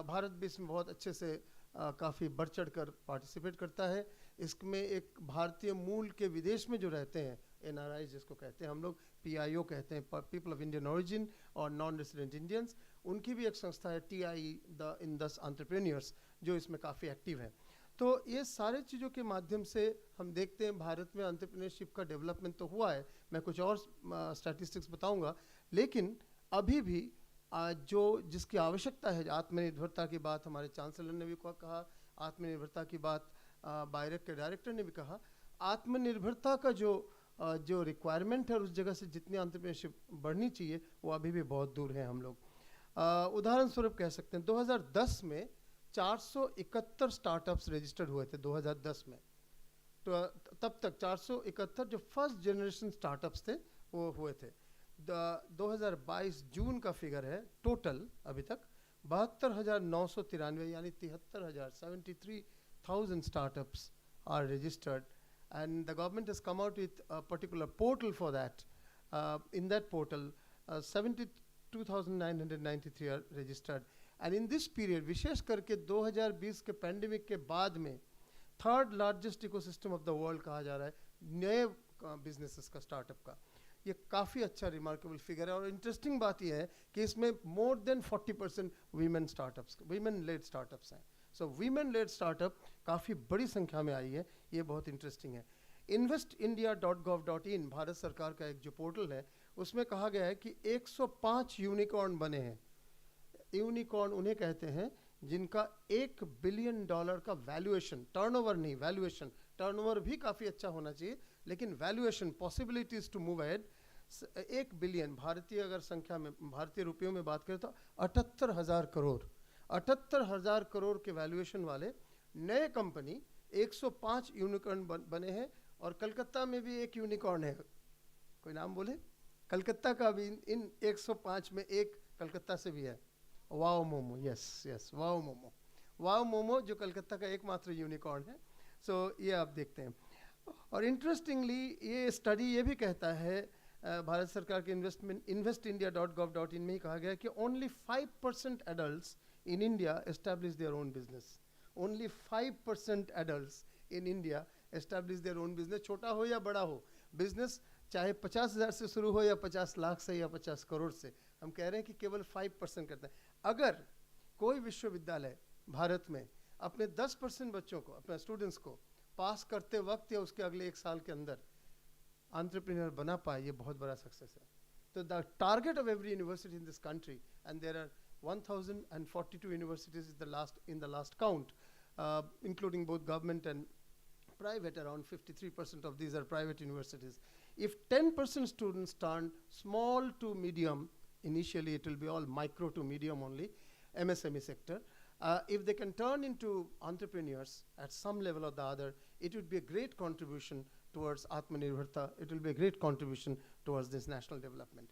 H: Bharat भी इसमें बहुत अच्छे से काफ़ी बढ़ चढ़ कर पार्टिसिपेट करता है. इसमें एक भारतीय मूल के विदेश में जो रहते हैं, NRI जिसको कहते हैं हम लोग, PIO कहते हैं, पीपल ऑफ इंडियन ओरिजिन, और नॉन रेसिडेंट इंडियंस, उनकी भी एक संस्था है TIE, द इंडस एंटरप्रेन्योर्स, जो इसमें काफ़ी एक्टिव है. तो ये सारे चीज़ों के माध्यम से हम देखते हैं भारत में एंटरप्रेन्योरशिप का डेवलपमेंट तो हुआ है. मैं कुछ और स्टैटिस्टिक्स बताऊंगा, लेकिन अभी भी जो जिसकी आवश्यकता है, आत्मनिर्भरता की बात हमारे चांसलर ने भी कहा, आत्मनिर्भरता की बात बायरेक के डायरेक्टर ने भी कहा. आत्मनिर्भरता का जो रिक्वायरमेंट है, और उस जगह से जितनी एंटरप्रेन्योरशिप बढ़नी चाहिए, वो अभी भी बहुत दूर है. हम लोग उदाहरण स्वरूप कह सकते हैं, 2010 में 471 स्टार्टअप्स रजिस्टर्ड हुए थे 2010 में. तो तब तक 471 जो फर्स्ट जनरेशन स्टार्टअप्स थे वो हुए थे. 2022 जून का फिगर है टोटल अभी तक 72,993 यानी 73,000 73,000 startups are registered, and the government has come out with a particular portal for that. In that portal, 72,993 are registered, and in this period, विशेष करके 2020 के पैंडेमिक के बाद में third largest ecosystem of the world कहा जा रहा है नए बिजनेसेस का, स्टार्टअप का. ये काफ़ी अच्छा रिमार्केबल फिगर है. और इंटरेस्टिंग बात यह है कि इसमें more than 40% women startups, women led startups हैं. सो वीमेन लेड स्टार्टअप काफ़ी बड़ी संख्या में आई है, ये बहुत इंटरेस्टिंग है. investindia.gov.in भारत सरकार का एक जो पोर्टल है, उसमें कहा गया है कि 105 यूनिकॉर्न बने हैं. यूनिकॉर्न उन्हें कहते हैं जिनका $1 बिलियन का वैल्यूएशन, टर्नओवर नहीं, वैल्यूएशन. टर्नओवर भी काफ़ी अच्छा होना चाहिए, लेकिन valuation, possibilities to move ahead. 1 billion भारतीय अगर संख्या में, भारतीय रुपयों में बात करें तो 78,000 करोड़, 78,000 करोड़ के वैल्यूएशन वाले नए कंपनी 105 यूनिकॉर्न बने हैं. और कलकत्ता में भी एक यूनिकॉर्न है, कोई नाम बोले? कलकत्ता का भी इन 105 में एक कलकत्ता से भी है, wow momo. Yes yes, wow momo. Wow momo जो कलकत्ता का एकमात्र यूनिकॉर्न है. सो ये आप देखते हैं. और इंटरेस्टिंगली ये स्टडी ये भी कहता है, भारत सरकार के investindia.gov.in में ही कहा गया है कि only 5% adults in India establish their own business. Only 5% adults in India establish their own business. छोटा हो या बड़ा हो बिजनेस, चाहे 50,000 से शुरू हो या 50 लाख से या 50 करोड़ से, हम कह रहे हैं कि केवल 5% करते हैं. अगर कोई विश्वविद्यालय भारत में अपने 10% बच्चों को, अपने स्टूडेंट्स को पास करते वक्त या उसके अगले 1 साल के अंदर एंटरप्रेन्योर बना पाए, ये बहुत बड़ा सक्सेस है. तो the target of every university in this country, and there are 1,042 universities in the last count, including both government and private. Around 53% of these are private universities. If 10% students turn small to medium, initially it will be all micro to medium only, MSME sector. If they can turn into entrepreneurs at some level or the other, it would be a great contribution towards Atmanirbharta. It will be a great contribution towards this national development.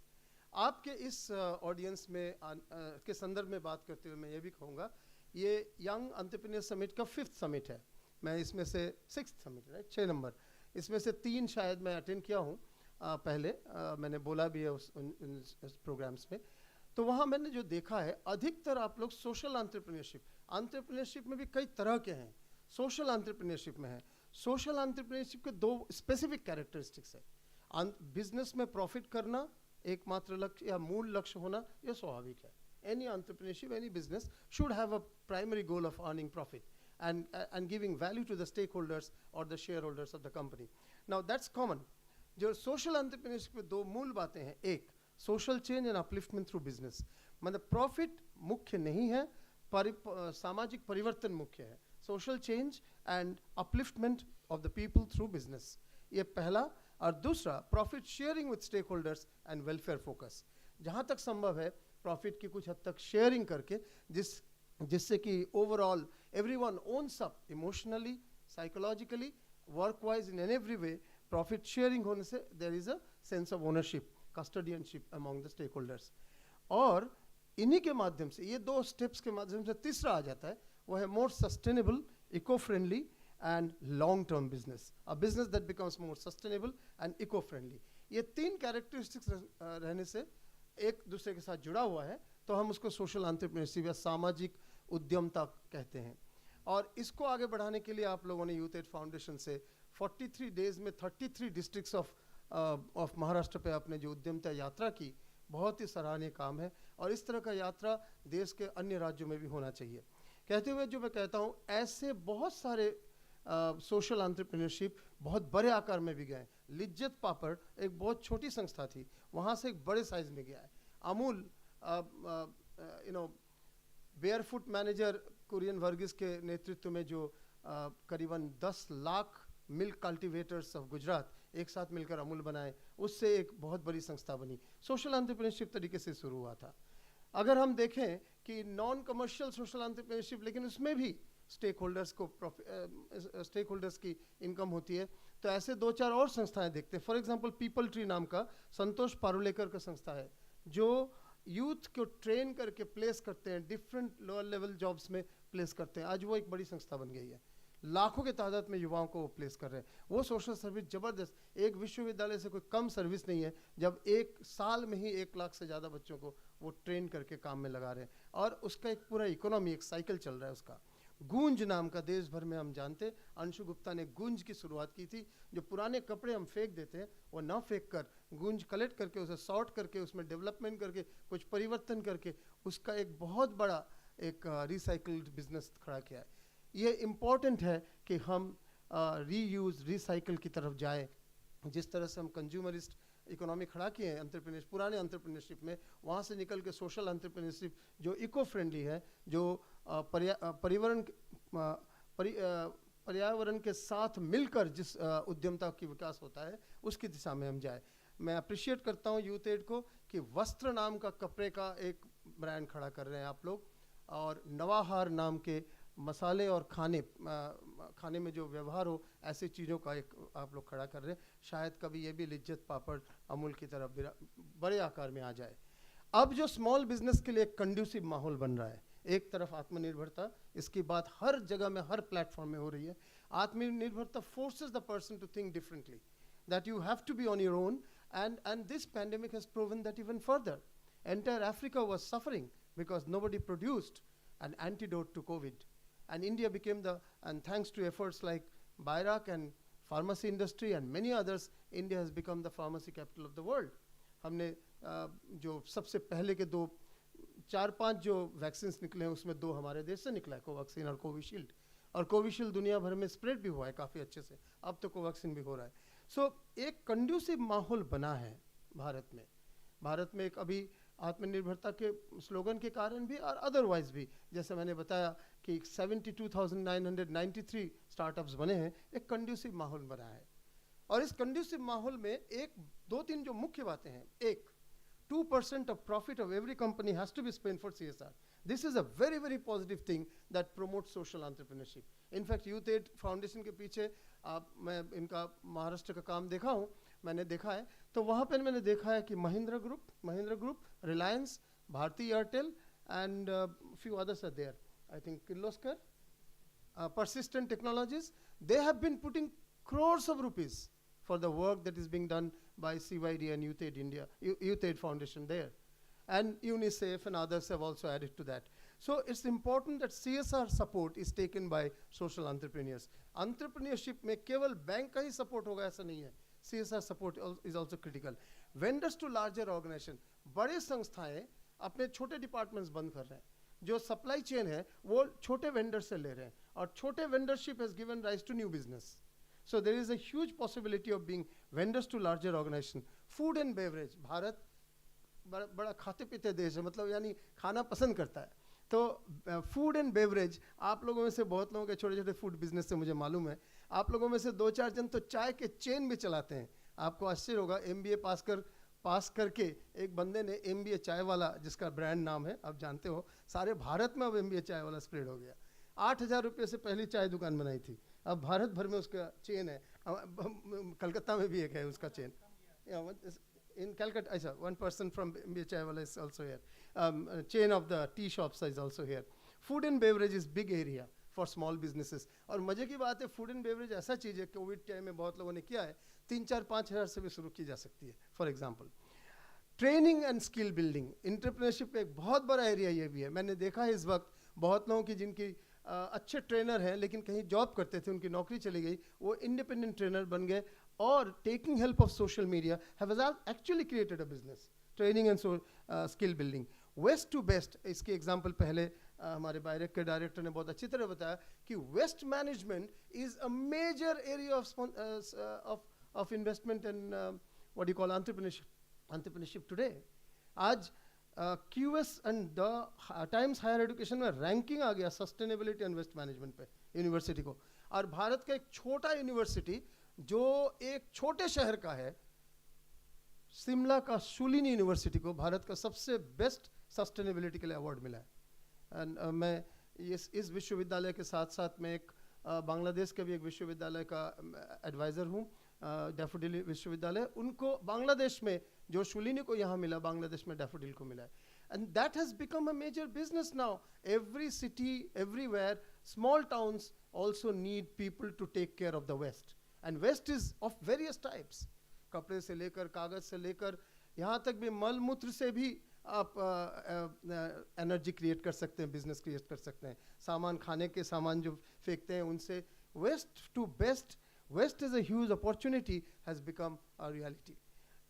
H: आपके इस audience में के संदर्भ में बात करते हुए मैं ये भी कहूँगा, ये यंग एंटरप्रेन्योर समिट का 5th समिट है. मैं इसमें से 6th समिट, राइट, 6 नंबर, इसमें से 3 शायद मैं अटेंड किया हूँ. पहले मैंने बोला भी है उस प्रोग्राम्स में. तो वहाँ मैंने जो देखा है, अधिकतर आप लोग सोशल एंटरप्रेन्योरशिप में भी कई तरह के हैं. सोशल एंटरप्रेन्योरशिप में है. सोशल एंटरप्रेन्योरशिप के 2 स्पेसिफिक कैरेक्टरिस्टिक्स है. बिजनेस में प्रॉफिट करना एकमात्र लक्ष्य या मूल लक्ष्य होना, यह स्वाभाविक है. Any entrepreneurship, any business should have a primary goal of earning profit and giving value to the stakeholders or the shareholders of the company. Now that's common. जो social entrepreneurship में 2 मूल बातें हैं. एक, social change and upliftment through business. मतलब profit मुख्य नहीं है, सामाजिक परिवर्तन मुख्य है. Social change and upliftment of the people through business. ये पहला. और दूसरा, profit sharing with stakeholders and welfare focus. जहाँ तक संभव है प्रॉफिट की कुछ हद तक शेयरिंग करके, जिससे कि overall everyone owns up emotionally, psychologically, work wise, in every way. Profit sharing होने से there is a sense of ownership, custodianship among the stakeholders. और इन्हीं के माध्यम से, ये 2 स्टेप्स के माध्यम से तीसरा आ जाता है, वो है more sustainable, eco friendly and long-term business, a business that becomes more sustainable and eco-friendly. ये 3 characteristics रहने से एक दूसरे के साथ जुड़ा हुआ है, तो हम उसको सोशल एंटरप्रेन्योरशिप या सामाजिक उद्यमता कहते हैं. और इसको आगे बढ़ाने के लिए आप लोगों ने यूथ एड फाउंडेशन से 43 डेज में 33 डिस्ट्रिक्ट्स ऑफ महाराष्ट्र पे अपने जो उद्यमता यात्रा की, बहुत ही सराहनीय काम है. और इस तरह का यात्रा देश के अन्य राज्यों में भी होना चाहिए. कहते हुए जो मैं कहता हूँ, ऐसे बहुत सारे सोशल एंटरप्रेन्योरशिप बहुत बड़े आकार में भी गए. लिज्जत पापड़ एक बहुत छोटी संस्था थी, वहाँ से एक बड़े साइज में गया है. अमूल, बेयरफुट मैनेजर कुरियन वर्गीस के नेतृत्व में जो करीबन 10 lakh milk cultivators of Gujarat एक साथ मिलकर अमूल बनाए, उससे एक बहुत बड़ी संस्था बनी. सोशल एंटरप्रेन्योरशिप तरीके से शुरू हुआ था. अगर हम देखें कि नॉन कमर्शियल सोशल एंटरप्रेन्योरशिप, लेकिन उसमें भी स्टेक होल्डर्स की इनकम होती है, तो ऐसे 2-4 और संस्थाएं देखते हैं. फॉर एग्जांपल पीपल ट्री नाम का संतोष पारुलेकर का संस्था है, जो यूथ को ट्रेन करके प्लेस करते हैं, डिफरेंट लोअर लेवल जॉब्स में प्लेस करते हैं। आज वो एक बड़ी संस्था बन गई है, लाखों के तादाद में युवाओं को वो प्लेस कर रहे हैं। वो सोशल सर्विस ज़बरदस्त, एक विश्वविद्यालय से कोई कम सर्विस नहीं है जब एक साल में ही 1 लाख से ज़्यादा बच्चों को वो ट्रेन करके काम में लगा रहे हैं, और उसका एक पूरा इकोनॉमी, एक साइकिल चल रहा है उसका। गूंज नाम का देश भर में हम जानते, अंशु गुप्ता ने गूंज की शुरुआत की थी। जो पुराने कपड़े हम फेंक देते हैं वो ना फेंक कर गूंज कलेक्ट करके उसे सॉर्ट करके उसमें डेवलपमेंट करके कुछ परिवर्तन करके उसका एक बहुत बड़ा एक रिसाइकल्ड बिजनेस खड़ा किया है। ये इम्पॉर्टेंट है कि हम रीयूज़ रिसाइकल की तरफ जाए। जिस तरह से हम कंज्यूमरिस्ट इकोनॉमी खड़ा किए हैं एंटरप्रेन्योरशिप, पुराने एंटरप्रेन्योरशिप में, वहाँ से निकल के सोशल एंटरप्रेन्योरशिप जो इको फ्रेंडली है, जो पर्यावरण के साथ मिलकर जिस उद्यमता की विकास होता है उसकी दिशा में हम जाए। मैं अप्रिशिएट करता हूँ यूथ एड को कि वस्त्र नाम का कपड़े का एक ब्रांड खड़ा कर रहे हैं आप लोग, और नवाहार नाम के मसाले और खाने में जो व्यवहार हो ऐसी चीज़ों का एक आप लोग खड़ा कर रहे हैं। शायद कभी ये भी लिज्जत पापड़ अमूल की तरफ बड़े आकार में आ जाए। अब जो स्मॉल बिजनेस के लिए एक कंड्यूसिव माहौल बन रहा है, एक तरफ आत्मनिर्भरता, इसकी बात हर जगह में हर प्लेटफॉर्म में हो रही है। आत्मनिर्भरता forces the person to think differently, that you have to be on your own, and this pandemic has proven that even further. Entire Africa was suffering because nobody produced an antidote to COVID, and India became and thanks to efforts like BIRAC and pharmacy industry and many others, India has become the pharmacy capital of the world. हमने जो सबसे पहले के 4-5 जो vaccines निकले हैं उसमें 2 हमारे देश से निकला है, कोवैक्सीन और कोविशील्ड, और कोविशील्ड दुनिया भर में स्प्रेड भी हुआ है काफ़ी अच्छे से, अब तो कोवैक्सीन भी हो रहा है। एक कंड्यूसिव माहौल बना है भारत में एक अभी आत्मनिर्भरता के स्लोगन के कारण भी और अदरवाइज भी, जैसे मैंने बताया कि 72,993 स्टार्टअप्स बने हैं, एक कंड्यूसिव माहौल बना है। और इस कंड्यूसिव माहौल में 2-3 जो मुख्य बातें हैं, 2% of profit of every company has to be spent for CSR. This is a very, very positive thing that promotes social entrepreneurship. In fact, Youth Aid Foundation के पीछे मैं इनका महाराष्ट्र का काम देखा हूँ, मैंने देखा है, तो वहाँ पर मैंने देखा है कि Mahindra group, Reliance, Bharti Airtel and few others are there. I think Kirloskar, Persistent Technologies, they have been putting crores of rupees for the work that is being done by CYD and Youth Aid India, Youth Aid Foundation there. And UNICEF and others have also added to that. So it's important that CSR support is taken by social entrepreneurs. Entrepreneurship में केवल bank का ही support होगा ऐसा नहीं है, CSR support is also critical. Vendors to larger organization, बड़े संस्थाएं अपने छोटे डिपार्टमेंट्स बंद कर रहे हैं, जो सप्लाई चेन है वो छोटे वेंडर से ले रहे हैं, और छोटे वेंडरशिप has given rise to new business. So there is a huge possibility of being vendors to larger organization. Food and beverage, Bharat बड़ा खाते पीते देश है, मतलब यानी खाना पसंद करता है, तो फूड एंड बेवरेज, आप लोगों में से बहुत लोगों के छोटे छोटे फूड बिजनेस से मुझे मालूम है, आप लोगों में से 2-4 जन तो चाय के चेन भी चलाते हैं। आपको आश्चर्य होगा, MBA पास करके एक बंदे ने MBA चाय वाला, जिसका ब्रांड नाम है आप जानते हो, सारे भारत में अब MBA चाय वाला स्प्रेड हो गया। 8,000 रुपये से पहली चाय दुकान बनाई थी, अब भारत भर में उसका चेन है। कलकत्ता में भी एक है उसका chain, in Calcutta, one person from MBA Chaiwala is also here. Chain of the tea shops is also here. Food and beverage is big area for small businesses. और मजे की बात है, फूड एंड बेवरेज ऐसा चीज़ है, Covid time में बहुत लोगों ने किया है, 3-4-5 हज़ार से भी शुरू की जा सकती है। For example training and skill building, entrepreneurship का एक बहुत बड़ा एरिया ये भी है। मैंने देखा है इस वक्त बहुत लोगों की जिनकी अच्छे ट्रेनर हैं लेकिन कहीं जॉब करते थे, उनकी नौकरी चली गई, वो इंडिपेंडेंट ट्रेनर बन गए, और taking help of social media have actually created a business, training and skill building. West to best, इसके एग्जाम्पल पहले हमारे बायरेक के डायरेक्टर ने बहुत अच्छी तरह बताया कि waste management is a major area of investment and what you call entrepreneurship today. आज QS and the Times Higher Education में रैंकिंग आ गया सस्टेनेबिलिटी एंड वेस्ट मैनेजमेंट पे यूनिवर्सिटी को, और भारत का एक छोटा यूनिवर्सिटी जो एक छोटे शहर का है, शिमला का शुलिनी यूनिवर्सिटी को भारत का सबसे बेस्ट सस्टेनेबिलिटी के लिए अवार्ड मिला है। एंड मैं इस विश्वविद्यालय के साथ साथ मैं एक बांग्लादेश के भी एक विश्वविद्यालय का एडवाइज़र हूँ, डैफोडिल विश्वविद्यालय, उनको बांग्लादेश में जो शुलिनी को यहाँ मिला, बांग्लादेश में डैफोडिल को मिला है। And that has become a major business now. Every city, everywhere, small towns also need people to take care of the waste. And waste is of various types. कपड़े से लेकर, कागज से लेकर, यहाँ तक भी मल मूत्र से भी आप एनर्जी क्रिएट कर सकते हैं, बिजनेस क्रिएट कर सकते हैं. सामान, खाने के सामान जो फेंकते हैं उनसे, waste to best, waste is a huge opportunity has become a reality.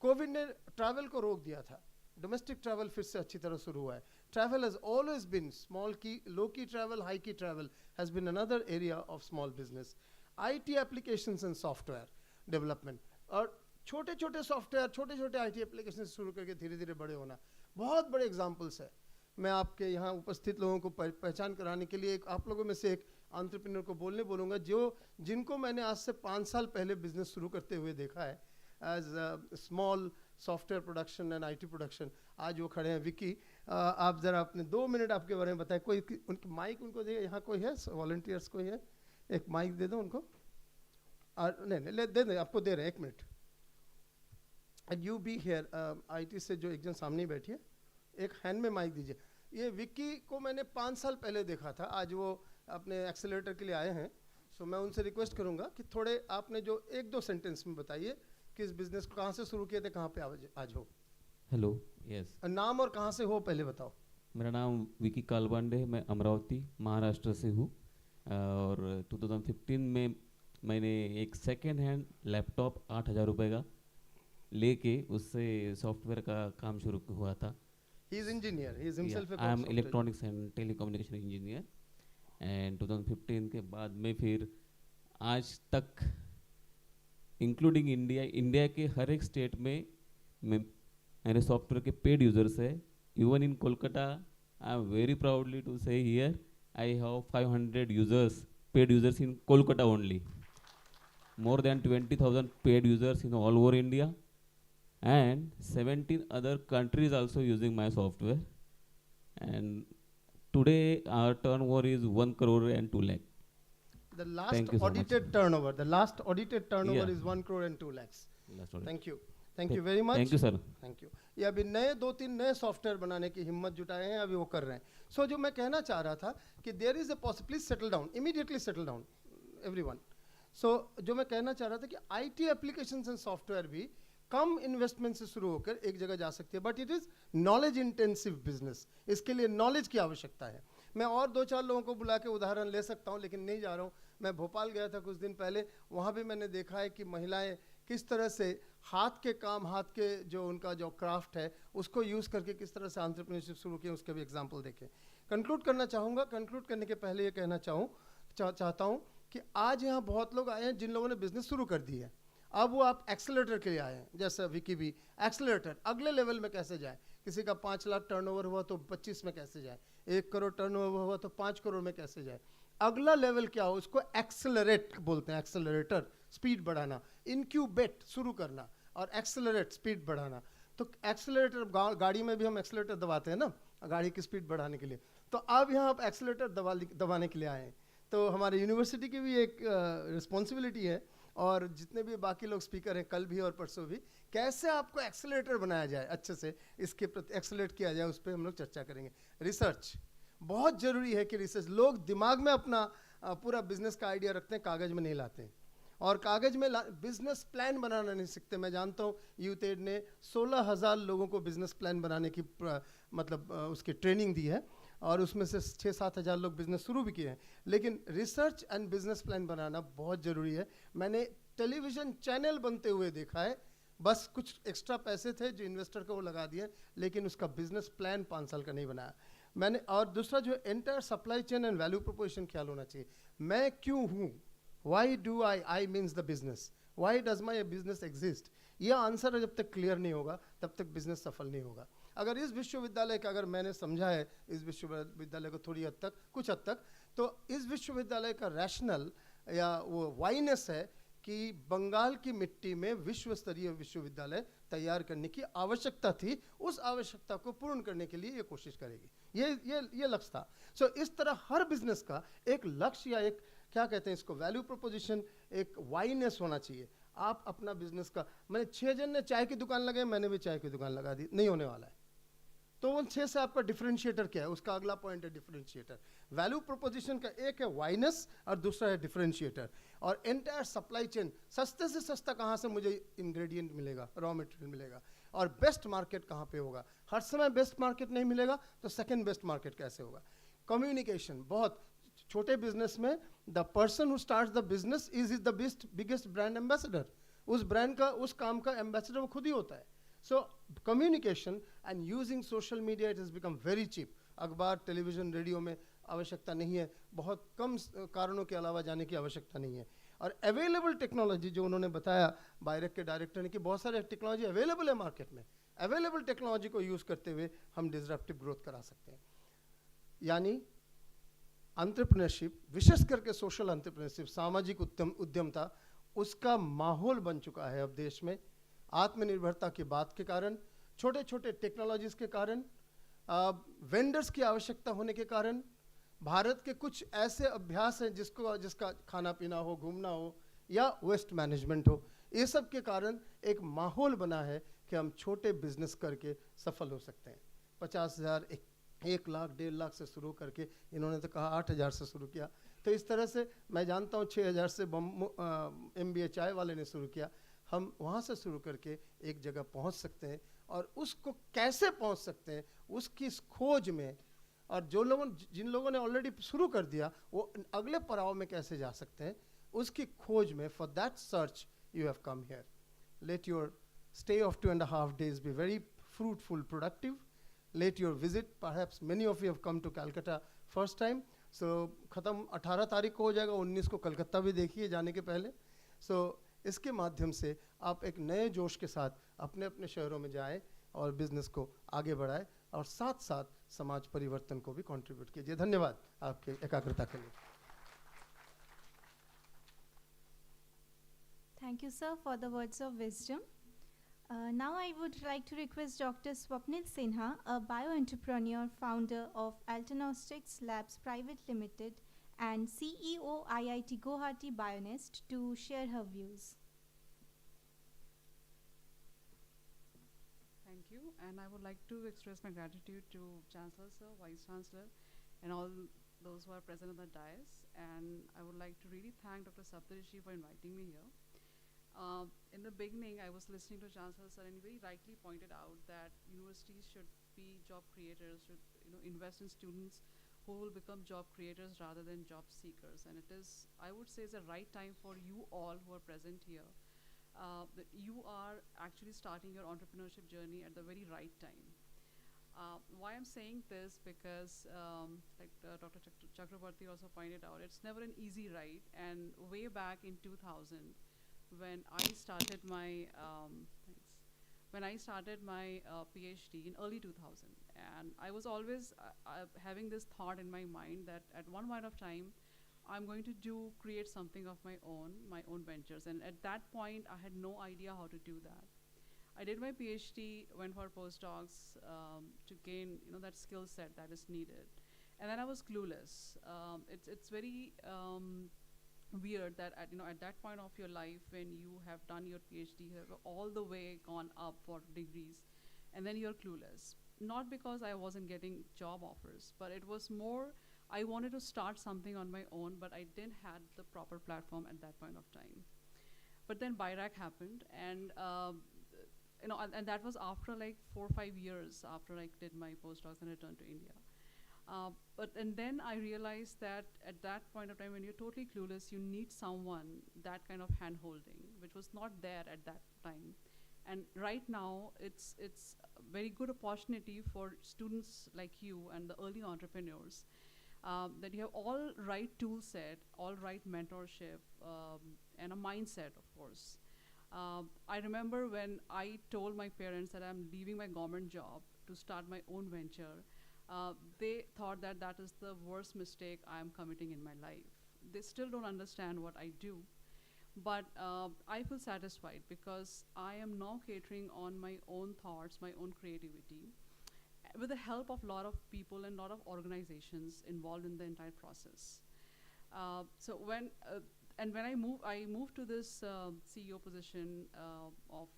H: Covid ने ट्रैवल को रोक दिया था, डोमेस्टिक ट्रैवल फिर से अच्छी तरह शुरू हुआ है. Travel has always been small की, लो की ट्रैवल, हाई की travel has been another area of small business. IT applications and software development, और छोटे छोटे सॉफ्टवेयर, छोटे छोटे आईटी एप्लीकेशन शुरू करके धीरे धीरे बड़े होना, बहुत बड़े एग्जाम्पल्स है. मैं आपके यहाँ उपस्थित लोगों को पहचान कराने के लिए एक आप लोगों में से एक एंटरप्रेन्योर को बोलूँगा, जिनको मैंने आज से 5 साल पहले बिजनेस शुरू करते हुए देखा है as small software production and IT production. आज वो खड़े हैं. विकी, आप ज़रा अपने 2 मिनट आपके बारे में बताएं. कोई उनकी माइक उनको दे, यहाँ कोई है वॉलंटियर्स, कोई है? एक माइक दे दो उनको. नहीं दे दें, आपको दे रहे हैं, 1 minute. And you be here, IT से जो एक जन सामने ही बैठी है, एक हैंड में माइक दीजिए. ये विक्की को मैंने 5 साल पहले देखा था, आज वो अपने एक्सेलरेटर के लिए आए हैं. सो मैं उनसे रिक्वेस्ट करूंगा कि थोड़े आपने जो 1-2 सेंटेंस में बताइए कि इस बिजनेस को कहाँ से शुरू किए थे, कहाँ पे आज हो.
I: Hello, yes.
H: नाम और कहाँ से हो पहले बताओ.
I: मेरा नाम विकी कालबांडे है, मैं अमरावती महाराष्ट्र से हूँ. और 2015 में मैंने एक सेकेंड हैंड लैपटॉप 8,000 रुपये का लेके उससे सॉफ्टवेयर का काम शुरू हुआ था.
H: He is engineer. He is himself a
I: I am
H: software
I: electronics and telecommunication engineer. And 2015 के बाद में फिर आज तक इंक्लूडिंग इंडिया के हर एक स्टेट में मेरे सॉफ्टवेयर के पेड यूजर्स है. Even in Kolkata, I am very proudly to say here I have 500 users, paid users in Kolkata only. More than 20,000 paid users in all over India, and 17 other countries also using my software. And today our turnover is 1 crore and 2 lakh.
H: The
I: Thank
H: last
I: you so
H: audited
I: much.
H: turnover, the last audited turnover
I: Yeah.
H: is 1 crore and 2 lakhs.
I: That's all.
H: Thank you. Thank you very much.
I: Thank you, sir.
H: Thank you. ये अभी नए 2-3 नए software बनाने की हिम्मत जुटाए हैं, अभी वो कर रहे हैं. सो जो मैं कहना चाह रहा था कि there is a possibility, please settle down, immediately settle down everyone. So जो मैं कहना चाह रहा था कि आईटी एप्लीकेशंस एंड सॉफ्टवेयर भी कम इन्वेस्टमेंट से शुरू होकर एक जगह जा सकती है, but it is knowledge intensive business. इसके लिए नॉलेज की आवश्यकता है. मैं और 2-4 लोगों को बुला के उदाहरण ले सकता हूँ, लेकिन नहीं जा रहा हूँ. मैं भोपाल गया था कुछ दिन पहले, वहाँ भी मैंने देखा है कि महिलाएं किस तरह से हाथ के काम, हाथ के जो उनका जो क्राफ्ट है उसको यूज़ करके किस तरह से एंटरप्रेन्योरशिप शुरू किए, उसके भी एग्जांपल देखें. कंक्लूड करना चाहूँगा. कंक्लूड करने के पहले ये कहना चाहता हूँ कि आज यहाँ बहुत लोग आए हैं जिन लोगों ने बिजनेस शुरू कर दी है. अब वो आप एक्सेलरेटर के लिए आए हैं, जैसे विकी भी. एक्सेलरेटर अगले लेवल में कैसे जाए. किसी का 5 लाख टर्नओवर हुआ तो 25 में कैसे जाए, 1 करोड़ टर्नओवर हुआ तो 5 करोड़ में कैसे जाए. अगला लेवल क्या हो, उसको एक्सेलरेट बोलते हैं. एक्सेलरेटर स्पीड बढ़ाना, इनक्यूबेट शुरू करना, और एक्सेलरेट स्पीड बढ़ाना. तो एक्सेलरेटर गाड़ी में भी हम एक्सेलरेटर दबाते हैं ना, गाड़ी की स्पीड बढ़ाने के लिए. तो अब यहाँ आप एक्सेलरेटर दबाने के लिए आए हैं. तो हमारे यूनिवर्सिटी की भी एक रिस्पॉन्सिबिलिटी है, और जितने भी बाकी लोग स्पीकर हैं कल भी और परसों भी, कैसे आपको एक्सेलरेटर बनाया जाए अच्छे से, इसके प्रति एक्सेलरेट किया जाए, उस पर हम लोग चर्चा करेंगे. रिसर्च बहुत ज़रूरी है कि रिसर्च, लोग दिमाग में अपना पूरा बिजनेस का आइडिया रखते हैं, कागज़ में नहीं लाते हैं, और कागज़ में बिजनेस प्लान बनाना नहीं सीखते. मैं जानता हूँ यूथ एड ने 16,000 लोगों को बिजनेस प्लान बनाने की मतलब उसकी ट्रेनिंग दी है, और उसमें से 6-7 हज़ार लोग बिजनेस शुरू भी किए हैं. लेकिन रिसर्च एंड बिजनेस प्लान बनाना बहुत ज़रूरी है. मैंने टेलीविज़न चैनल बनते हुए देखा है, बस कुछ एक्स्ट्रा पैसे थे जो इन्वेस्टर को वो लगा दिए, लेकिन उसका बिजनेस प्लान 5 साल का नहीं बनाया मैंने. और दूसरा जो entire supply chain and value proposition ख्याल होना चाहिए. मैं क्यों हूँ, why do I means the business, why does my business exist. ये आंसर जब तक क्लियर नहीं होगा तब तक बिजनेस सफल नहीं होगा. अगर इस विश्वविद्यालय का, अगर मैंने समझा है इस विश्वविद्यालय को थोड़ी हद तक, कुछ हद तक, तो इस विश्वविद्यालय का रैशनल या वो वाइनेस है कि बंगाल की मिट्टी में विश्व स्तरीय विश्वविद्यालय तैयार करने की आवश्यकता थी. उस आवश्यकता को पूर्ण करने के लिए ये कोशिश करेगी. ये लक्ष्य था. सो इस तरह हर बिजनेस का एक लक्ष्य या एक क्या कहते हैं इसको, वैल्यू प्रोपोजिशन, एक वाइनेस होना चाहिए. आप अपना बिजनेस का, मैंने 6 जन ने चाय की दुकान लगाई, मैंने भी चाय की दुकान लगा दी, नहीं होने वाला है. तो उन 6 से आपका डिफरेंशिएटर क्या है, उसका अगला पॉइंट है डिफरेंशिएटर। वैल्यू प्रोपोजिशन का एक है वाइनेस और दूसरा है डिफरेंशिएटर। और एंटायर सप्लाई चेन, सस्ते से सस्ता कहाँ से मुझे इंग्रेडिएंट मिलेगा, रॉ मटेरियल मिलेगा, और बेस्ट मार्केट कहाँ पे होगा। हर समय बेस्ट मार्केट नहीं मिलेगा तो सेकंड बेस्ट मार्केट कैसे होगा। कम्युनिकेशन, बहुत छोटे बिजनेस में the person who starts the business is the biggest brand ambassador. उस ब्रांड का, उस काम का एम्बेसडर वो खुद ही होता है। So communication and using social media, it has become very cheap. अखबार, टेलीविजन, रेडियो में आवश्यकता नहीं है, बहुत कम कारणों के अलावा जाने की आवश्यकता नहीं है। और अवेलेबल टेक्नोलॉजी जो उन्होंने बताया बायरेक के डायरेक्टर ने कि बहुत सारे टेक्नोलॉजी अवेलेबल है मार्केट में, अवेलेबल टेक्नोलॉजी को यूज़ करते हुए हम डिसरप्टिव ग्रोथ करा सकते हैं। यानी एंटरप्रेन्योरशिप, विशेष करके सोशल एंटरप्रेन्योरशिप, सामाजिक उद्यमता, उसका माहौल बन चुका है अब देश में। आत्मनिर्भरता की बात के कारण, छोटे छोटे टेक्नोलॉजीज के कारण, वेंडर्स की आवश्यकता होने के कारण, भारत के कुछ ऐसे अभ्यास हैं जिसका खाना पीना हो, घूमना हो या वेस्ट मैनेजमेंट हो, ये सब के कारण एक माहौल बना है कि हम छोटे बिजनेस करके सफल हो सकते हैं। 50,000, 1 लाख, 1.5 लाख से शुरू करके, इन्होंने तो कहा 8,000 से शुरू किया। तो इस तरह से मैं जानता हूँ 6,000 से MBA चाय वाले ने शुरू किया। हम वहाँ से शुरू करके एक जगह पहुँच सकते हैं, और उसको कैसे पहुँच सकते हैं उसकी इस खोज में, और जिन लोगों ने ऑलरेडी शुरू कर दिया वो अगले पड़ाव में कैसे जा सकते हैं उसकी खोज में, for that search you have come here. Let your stay of 2.5 days be very fruitful, productive. Let your visit, perhaps many of you have come to Calcutta first time, so ख़त्म 18 तारीख को हो जाएगा, 19 को कलकत्ता भी देखिए जाने के पहले। so इसके माध्यम से आप एक नए जोश के साथ अपने अपने शहरों में जाएं और बिजनेस को आगे बढ़ाएं, और साथ साथ समाज परिवर्तन को भी कंट्रीब्यूट कीजिए। धन्यवाद आपके एकाग्रता के लिए।
A: Thank you, sir, for the words of wisdom. Now I would like to request Dr. Swapnil Sinha, a bio-entrepreneur, founder of Altanostics Labs Private Limited and CEO IIT Guwahati Bionest, to share her views.
J: Thank you, and I would like to express my gratitude to Chancellor Sir, Vice Chancellor, and all those who are present on the dais. And I would like to really thank Dr. Saptarishi for inviting me here. In the beginning, I was listening to Chancellor Sir, and he very rightly pointed out that universities should be job creators, should invest in students who will become job creators rather than job seekers. And it is, I would say, is the right time for you all who are present here. That you are actually starting your entrepreneurship journey at the very right time. Why I'm saying this, because like Dr. Chakraborty also pointed out, it's never an easy ride. And way back in 2000, when I started my PhD in early 2000, and I was always having this thought in my mind that at one point of time I'm going to create something of my own ventures. And at that point I had no idea how to do that. I did my PhD, went for postdocs to gain that skill set that is needed, and then I was clueless. It's very weird that at that point of your life, when you have done your PhD, you have all the way gone up for degrees, and then you're clueless. Not because I wasn't getting job offers, but it was more I wanted to start something on my own, but I didn't have the proper platform at that point of time. But then BIRAC happened, and and that was after like 4 or 5 years after I did my postdocs and returned to India. And then I realized that at that point of time, when you're totally clueless, you need someone, that kind of hand-holding, which was not there at that time. And right now, it's a very good opportunity for students like you and the early entrepreneurs, that you have all right tool set, all right mentorship, and a mindset, of course. I remember when I told my parents that I'm leaving my government job to start my own venture, they thought that that is the worst mistake I'm committing in my life. They still don't understand what I do. But I feel satisfied because I am now catering on my own thoughts, my own creativity, with the help of a lot of people and a lot of organizations involved in the entire process. So when I moved to this CEO position of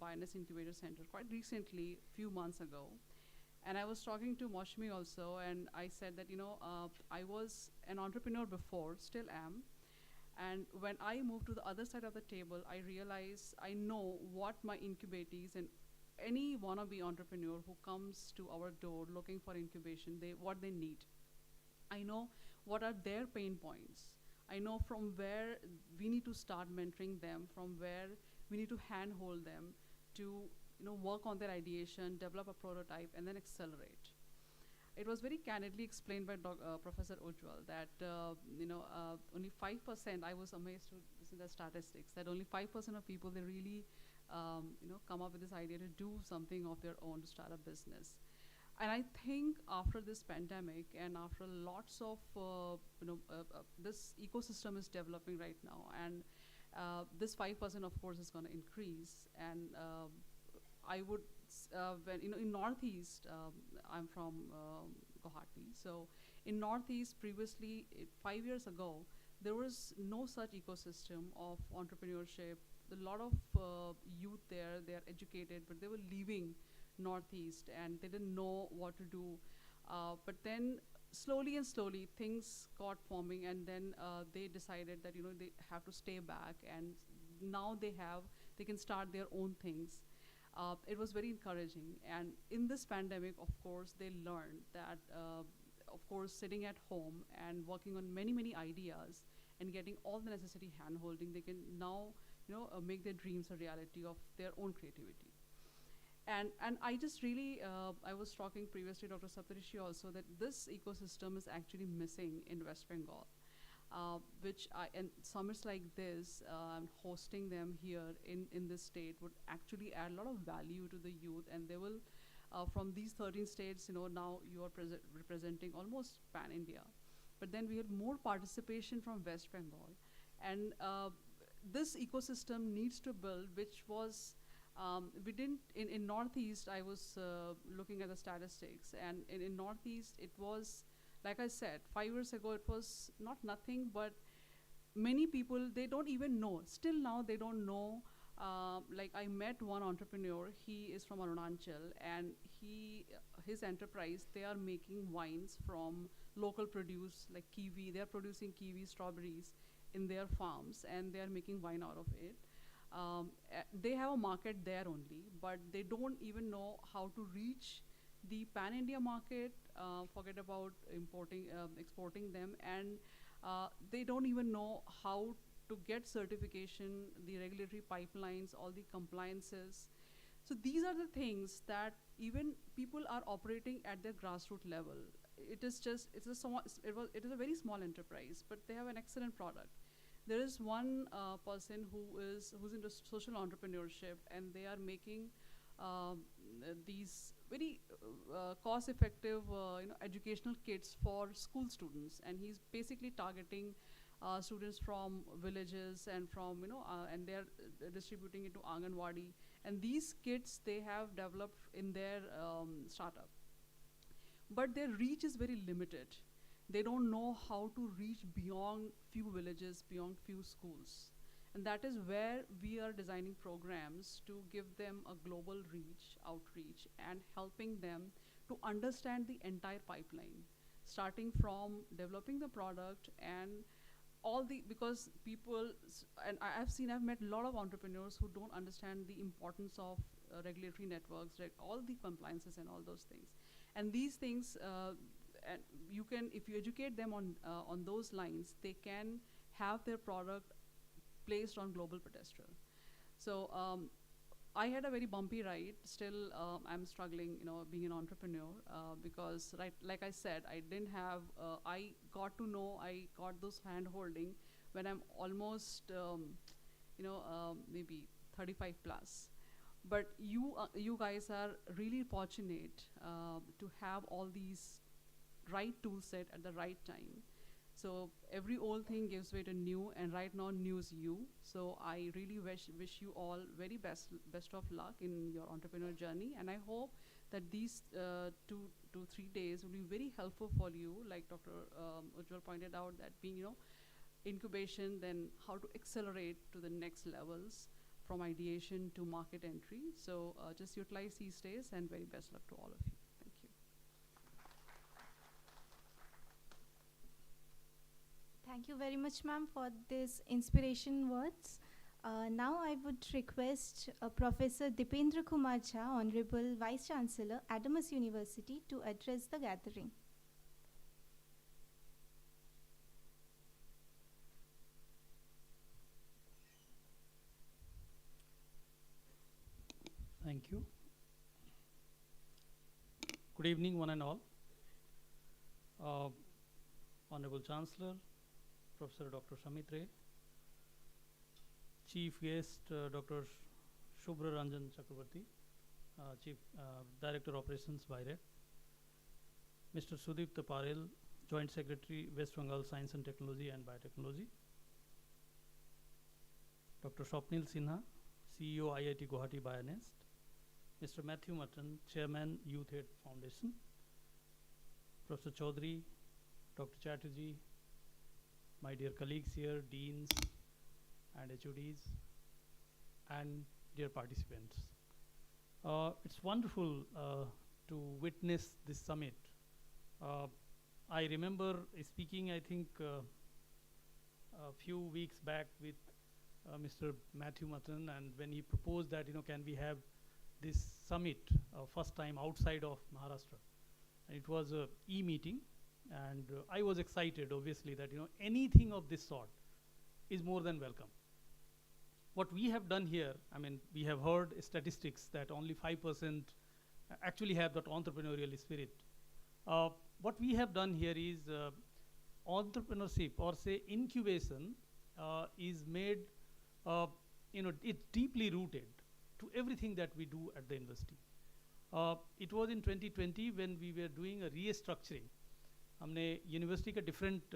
J: Bioness Incubator Center quite recently, few months ago. And I was talking to Moshmi also, and I said that, I was an entrepreneur before, still am. And when I moved to the other side of the table, I realized I know what my incubatees and any wannabe entrepreneur who comes to our door looking for incubation, what they need. I know what are their pain points. I know from where we need to start mentoring them, from where we need to handhold them to work on their ideation, develop a prototype, and then accelerate. It was very candidly explained by Professor Ujjwal that only 5%. I was amazed to listen to the statistics that only 5% of people they really come up with this idea to do something of their own to start a business. And I think after this pandemic and after lots of this ecosystem is developing right now, and this 5% of course is going to increase. And I would when in Northeast, I'm from Guwahati. So in Northeast previously, 5 years ago, there was no such ecosystem of entrepreneurship. A lot of youth there, they are educated, but they were leaving Northeast and they didn't know what to do. But then slowly and slowly things got forming, and then they decided that they have to stay back, and now they can start their own things. It was very encouraging. And in this pandemic, of course, they learned that, of course, sitting at home and working on many, many ideas and getting all the necessary hand-holding, they can now, make their dreams a reality of their own creativity. And I just really, I was talking previously, Dr. Saptarishi also, that this ecosystem is actually missing in West Bengal. And summits like this, hosting them here in this state would actually add a lot of value to the youth, and they will, from these 13 states, now you are representing almost pan-India. But then we had more participation from West Bengal. And this ecosystem needs to build, which was, we didn't, in Northeast, I was looking at the statistics, and in Northeast, it was, like I said, 5 years ago, it was not nothing, but many people, they don't even know. Still now, they don't know. Like I met one entrepreneur, he is from Arunachal, and his enterprise, they are making wines from local produce, like kiwi. They are producing kiwi, strawberries in their farms, and they are making wine out of it. They have a market there only, but they don't even know how to reach the pan-India market, forget about exporting them, and they don't even know how to get certification, the regulatory pipelines, all the compliances. So these are the things that even people are operating at their grassroots level. It is a very small enterprise, but they have an excellent product. There is one person who's into social entrepreneurship, and they are making these very cost-effective, educational kits for school students, and he's basically targeting students from villages and from and they're distributing it to Anganwadi. And these kits they have developed in their startup, but their reach is very limited. They don't know how to reach beyond few villages, beyond few schools. And that is where we are designing programs to give them a global outreach, and helping them to understand the entire pipeline, starting from developing the product and because people, and I've met a lot of entrepreneurs who don't understand the importance of regulatory networks, all the compliances and all those things. And these things, and if you educate them on those lines, they can have their product placed on global pedestal. So I had a very bumpy ride. Still, I'm struggling, being an entrepreneur, because like I said, I didn't have. I got those hand holding when I'm almost, maybe 35 plus. But you guys are really fortunate to have all these right tool set at the right time. So every old thing gives way to new, and right now new is you. So I really wish you all very best of luck in your entrepreneur journey, and I hope that these 2 to 3 days will be very helpful for you. Like Dr. Ujjwal pointed out, that being incubation, then how to accelerate to the next levels from ideation to market entry. So just utilize these days, and very best luck to all of you. Thank you.
A: Thank you very much, ma'am, for this inspiration words. Now I would request Professor Dipendra Kumar Jha, Honorable Vice Chancellor, Adamas University, to address the gathering.
K: Thank you. Good evening, one and all. Honorable Chancellor, Professor Dr. Samit Ray, Chief Guest Dr. Shubhra Ranjan Chakrabarti, Chief Director Operations BIREC, Mr. Sudipta Parel, Joint Secretary, West Bengal Science and Technology and Biotechnology, Dr. Swapnil Sinha, CEO IIT Guwahati Bionest, Mr. Matthew Mutton, Chairman Youth Aid Foundation, Professor Chaudhary, Dr. Chatterjee, my dear colleagues here, deans and HODs, and dear participants. It's wonderful to witness this summit. I remember speaking, I think, a few weeks back with Mr. Matthew Mutton, and when he proposed that, can we have this summit first time outside of Maharashtra. And it was a e-meeting, and I was excited, obviously, that anything of this sort is more than welcome. What we have done here, we have heard statistics that only 5% actually have that entrepreneurial spirit. What we have done here is entrepreneurship, or say incubation, is made, it's deeply rooted to everything that we do at the university. It was in 2020 when we were doing a restructuring. हमने university के different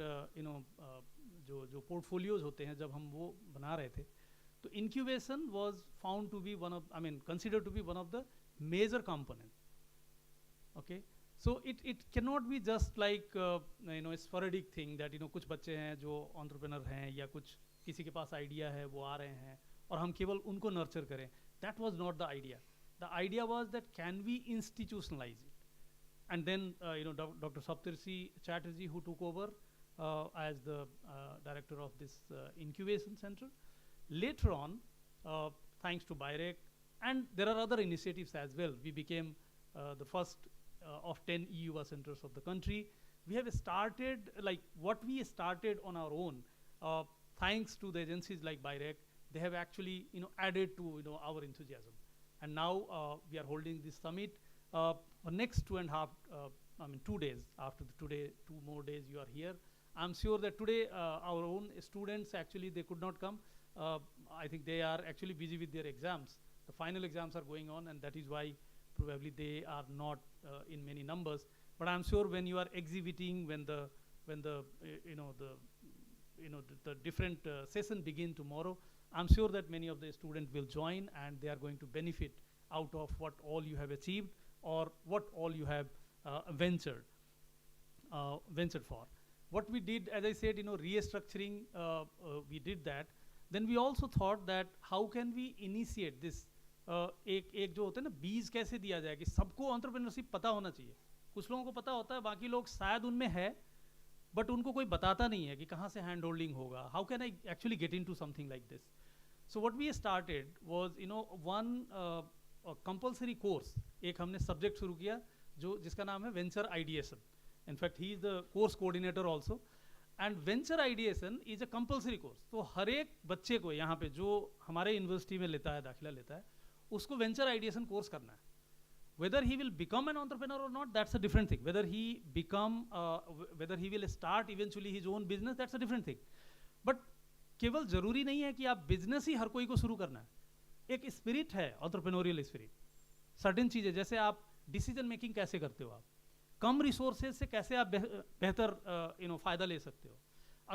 K: जो portfolios होते हैं जब हम वो बना रहे थे तो incubation was found to be one of considered to be one of the major component okay so it can not be just like sporadic thing that कुछ बच्चे हैं जो एंटरप्रेन्योर हैं या कुछ किसी के पास आइडिया है वो आ रहे हैं और हम केवल उनको नर्चर करें that was not the idea was that can we institutionalize it. And then, Dr. Saptarshi Chatterjee, who took over as the director of this incubation center. Later on, thanks to BIREC, and there are other initiatives as well, we became the first of 10 EUA centers of the country. We have started, like what we started on our own, thanks to the agencies like BIREC, they have actually, added to, our enthusiasm. And now we are holding this summit. For next 2 days, after today, 2 more days you are here. I'm sure that today our own students actually they could not come. I think they are actually busy with their exams. The final exams are going on, and that is why probably they are not in many numbers. But I'm sure when you are exhibiting, when the different session begin tomorrow, I'm sure that many of the students will join, and they are going to benefit out of what all you have achieved or what all you have ventured for. What we did, as I said, restructuring, we did that. Then we also thought that how can we initiate this? एक जो होता है ना बीज कैसे दिया जाए कि सबको एंटरप्रेन्योरशिप पता होना चाहिए. कुछ लोगों को पता होता है, बाकी लोग शायद उनमें है, बट उनको कोई बताता नहीं है कि कहाँ से हैंड होल्डिंग होगा. How can I actually get into something like this? So what we started was one compulsory course. एक हमने सब्जेक्ट शुरू किया जिसका नाम है venture ideation. In fact he is the course coordinator also. And venture ideation is a compulsory course. तो हर एक बच्चे को यहाँ पे जो हमारे यूनिवर्सिटी में लेता है, दाखिला लेता है, उसको वेंचर आइडिएशन कोर्स करना है. Whether he will become an entrepreneur or not, that's a different thing. Whether he will start eventually his own business, that's a different thing. But केवल जरूरी नहीं है कि आप बिजनेस ही हर कोई को शुरू करना है. एक स्पिरिट है, एंटरप्रेन्योरियल स्पिरिट. सर्टेन चीज़ें जैसे आप डिसीजन मेकिंग कैसे करते हो, आप कम रिसोर्सेज से कैसे आप बेहतर फ़ायदा ले सकते हो.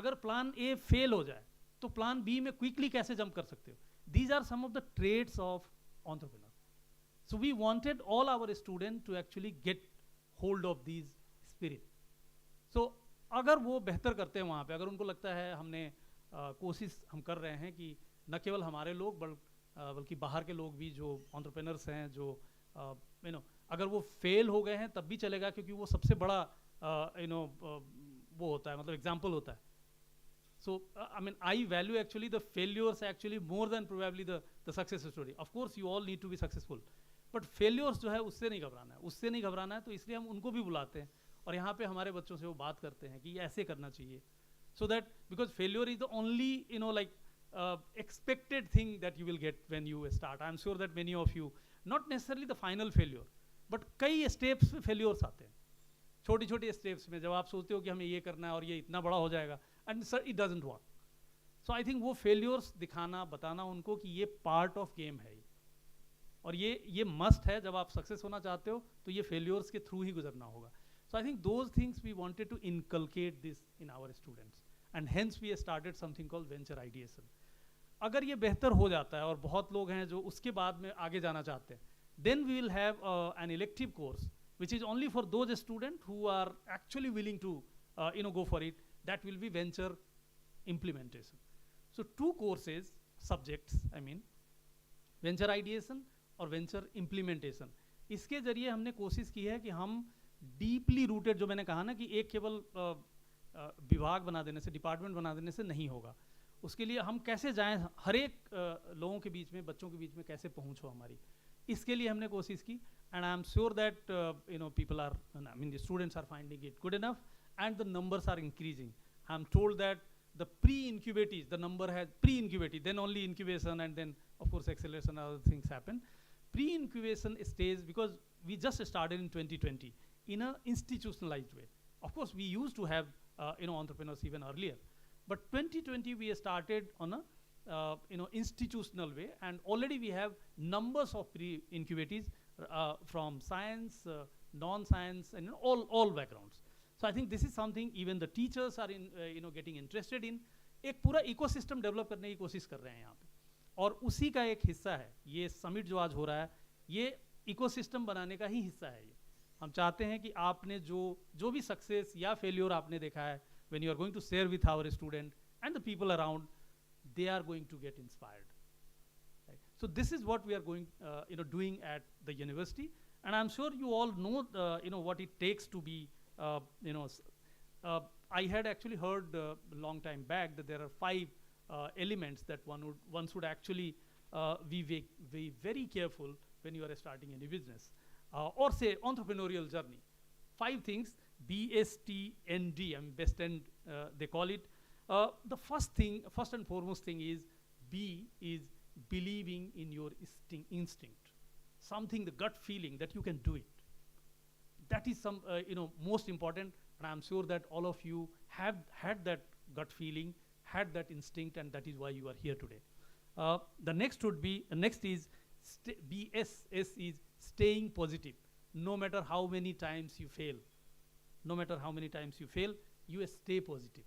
K: अगर प्लान ए फेल हो जाए तो प्लान बी में क्विकली कैसे जंप कर सकते हो. These are some of the trades of entrepreneur. So we wanted all our students to actually get hold of these spirit. So अगर वो बेहतर करते हैं वहाँ पे, अगर उनको लगता है हमने कोशिश हम कर रहे हैं कि न केवल हमारे लोग बल्कि बाहर के लोग भी जो एंटरप्रेन्योर्स हैं जो अगर वो फेल हो गए हैं तब भी चलेगा, क्योंकि वो सबसे बड़ा वो होता है, मतलब एग्जाम्पल होता है. So I mean, I value actually the failures actually more than probably the success story. Of course, you all need to be successful, but failures जो है उससे नहीं घबराना है, उससे नहीं घबराना है, तो इसलिए हम उनको भी बुलाते हैं और यहाँ पे हमारे बच्चों से वो बात करते हैं कि ये ऐसे करना चाहिए. So that because failure is the only expected thing that you will get when you start. I'm sure that many of you, not necessarily the final failure, but कई steps में failures आते हैं, छोटी छोटी steps में जब आप सोचते हो कि हमें ये करना है और ये इतना बड़ा हो जाएगा, and it doesn't work. So I think वो failures दिखाना, बताना उनको कि ये part of game है और ये must है. जब आप success होना चाहते हो तो ये failures के through ही गुजरना होगा. So I think those things we wanted to inculcate this in our students, and hence we started something called venture ideation. अगर ये बेहतर हो जाता है और बहुत लोग हैं जो उसके बाद में आगे जाना चाहते हैं, then we will have an elective course which is only for those students who are actually willing to go for it. That will be venture implementation. So 2 courses, subjects, I mean, venture ideation और venture implementation. इसके जरिए हमने कोशिश की है कि हम deeply rooted, जो मैंने कहा ना कि एक केवल विभाग बना देने से, डिपार्टमेंट बना देने से नहीं होगा, उसके लिए हम कैसे जाएं, हर एक लोगों के बीच में, बच्चों के बीच में कैसे पहुंच हो हमारी, इसके लिए हमने कोशिश की. And I am sure that people are, I mean the students are finding it good enough and the numbers are increasing. I'm told that the pre-incubatees, the number has pre-incubate, then only incubation, and then of course acceleration and other things happen. Pre-incubation stage, because we just started in 2020 in an institutionalized way. Of course, we used to have entrepreneurs even earlier, but 2020 we started on a institutional way, and already we have numbers of pre-incubatees from science, non-science, and all backgrounds. So I think this is something even the teachers are getting interested in. एक पूरा ecosystem develop करने की कोशिश कर रहे हैं यहाँ पे, और उसी का एक हिस्सा है ये समिट जो आज हो रहा है. ये इकोसिस्टम बनाने का ही हिस्सा है. ये हम चाहते हैं कि आपने जो भी सक्सेस या फेल्योर आपने देखा है, when you are going to share with our student and the people around, they are going to get inspired. Right? So this is what we are going doing at the university, and I'm sure you all know what it takes to be I had actually heard a long time back that there are 5 elements that one should actually be very careful when you are starting any business or say entrepreneurial journey. 5 things, BSTND, I mean best and they call it. The first and foremost thing is B is believing in your instinct, something, the gut feeling that you can do it. That is most important, and I'm sure that all of you have had that gut feeling, had that instinct, and that is why you are here today. The next is BSS is staying positive. No matter how many times you fail, you stay positive.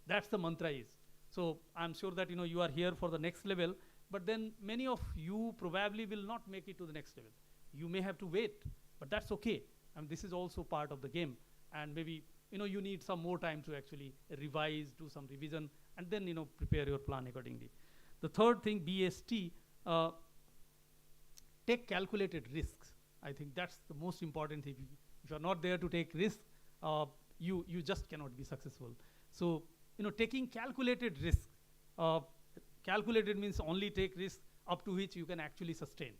K: That's the mantra is. So I'm sure that you are here for the next level, but then many of you probably will not make it to the next level. You may have to wait, but that's okay. And this is also part of the game, and maybe you need some more time to actually revise, do some revision, and then prepare your plan accordingly. The third thing, BST, take calculated risks. I think that's the most important thing. If you're not there to take risks, you just cannot be successful. So taking calculated risks. Calculated means only take risks up to which you can actually sustain.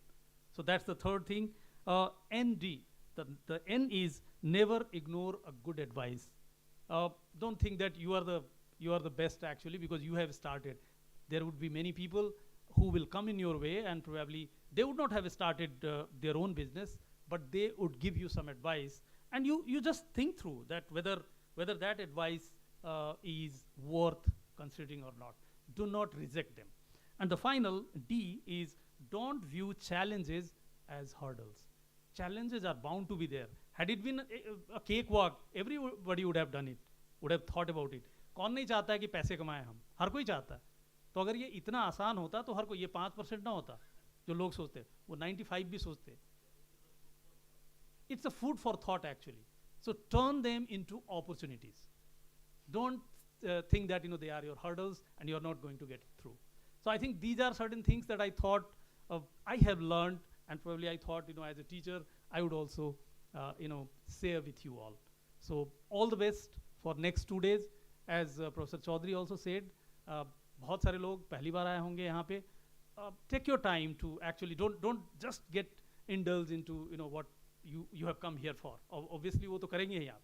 K: So that's the third thing. ND. The N is never ignore a good advice. Don't think that you are the best actually because you have started. There would be many people who will come in your way, and probably they would not have started their own business, but they would give you some advice, and you just think through that whether that advice is worth considering or not. Do not reject them. And the final D is don't view challenges as hurdles. Challenges are bound to be there. Had it been a cakewalk, everybody would have done it, would have thought about it. कौन नहीं चाहता है कि पैसे कमाएं हम? हर कोई चाहता है. तो अगर ये इतना आसान होता तो हर कोई ये 5% ना होता जो लोग सोचते हैं, वो 95 भी सोचते हैं. It's a food for thought actually. So turn them into opportunities. Don't think that they are your hurdles and you're not going to get through. So I think these are certain things that I thought I have learned, and probably I thought as a teacher I would also share with you all. So all the best for next 2 days, as Professor Chaudhary also said, बहुत सारे लोग पहली बार आए होंगे यहाँ पे. Take your time to actually don't just get indulged into what you have come here for. Obviously वो तो करेंगे ही आप,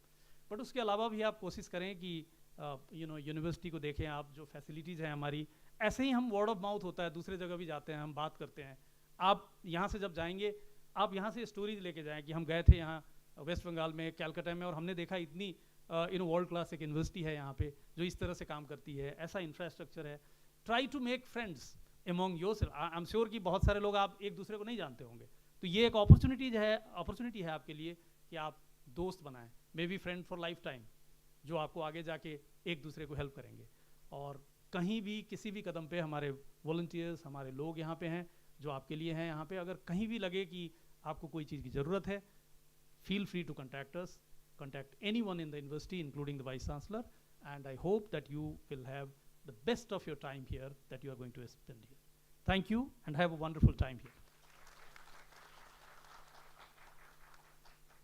K: but उसके अलावा भी आप कोशिश करें कि यूनिवर्सिटी को देखें आप, जो फैसिलिटीज़ हैं हमारी. ऐसे ही हम वर्ड ऑफ माउथ होता है, दूसरे जगह भी जाते हैं, हम बात करते हैं. आप यहाँ से जब जाएंगे, आप यहाँ से स्टोरीज लेके जाएं कि हम गए थे यहाँ वेस्ट बंगाल में, कैलकाटा में, और हमने देखा इतनी वर्ल्ड क्लास एक यूनिवर्सिटी है यहाँ पे जो इस तरह से काम करती है, ऐसा इंफ्रास्ट्रक्चर है. Try to make friends among yourself. I am sure कि बहुत सारे लोग आप एक दूसरे को नहीं जानते होंगे, तो ये एक अपॉर्चुनिटी है आपके लिए कि आप दोस्त बनाएं, may be friend for life time, जो आपको आगे जाके एक दूसरे को हेल्प करेंगे. और कहीं भी किसी भी कदम पे हमारे वॉलंटियर्स, हमारे लोग यहाँ पे हैं जो आपके लिए हैं यहाँ पे. अगर कहीं भी लगे कि आपको कोई चीज़ की ज़रूरत है, feel free to contact us, contact anyone in the university including the Vice Chancellor, and I hope that you will have the best of your time here that you are going to spend here. Thank you and have a wonderful time here.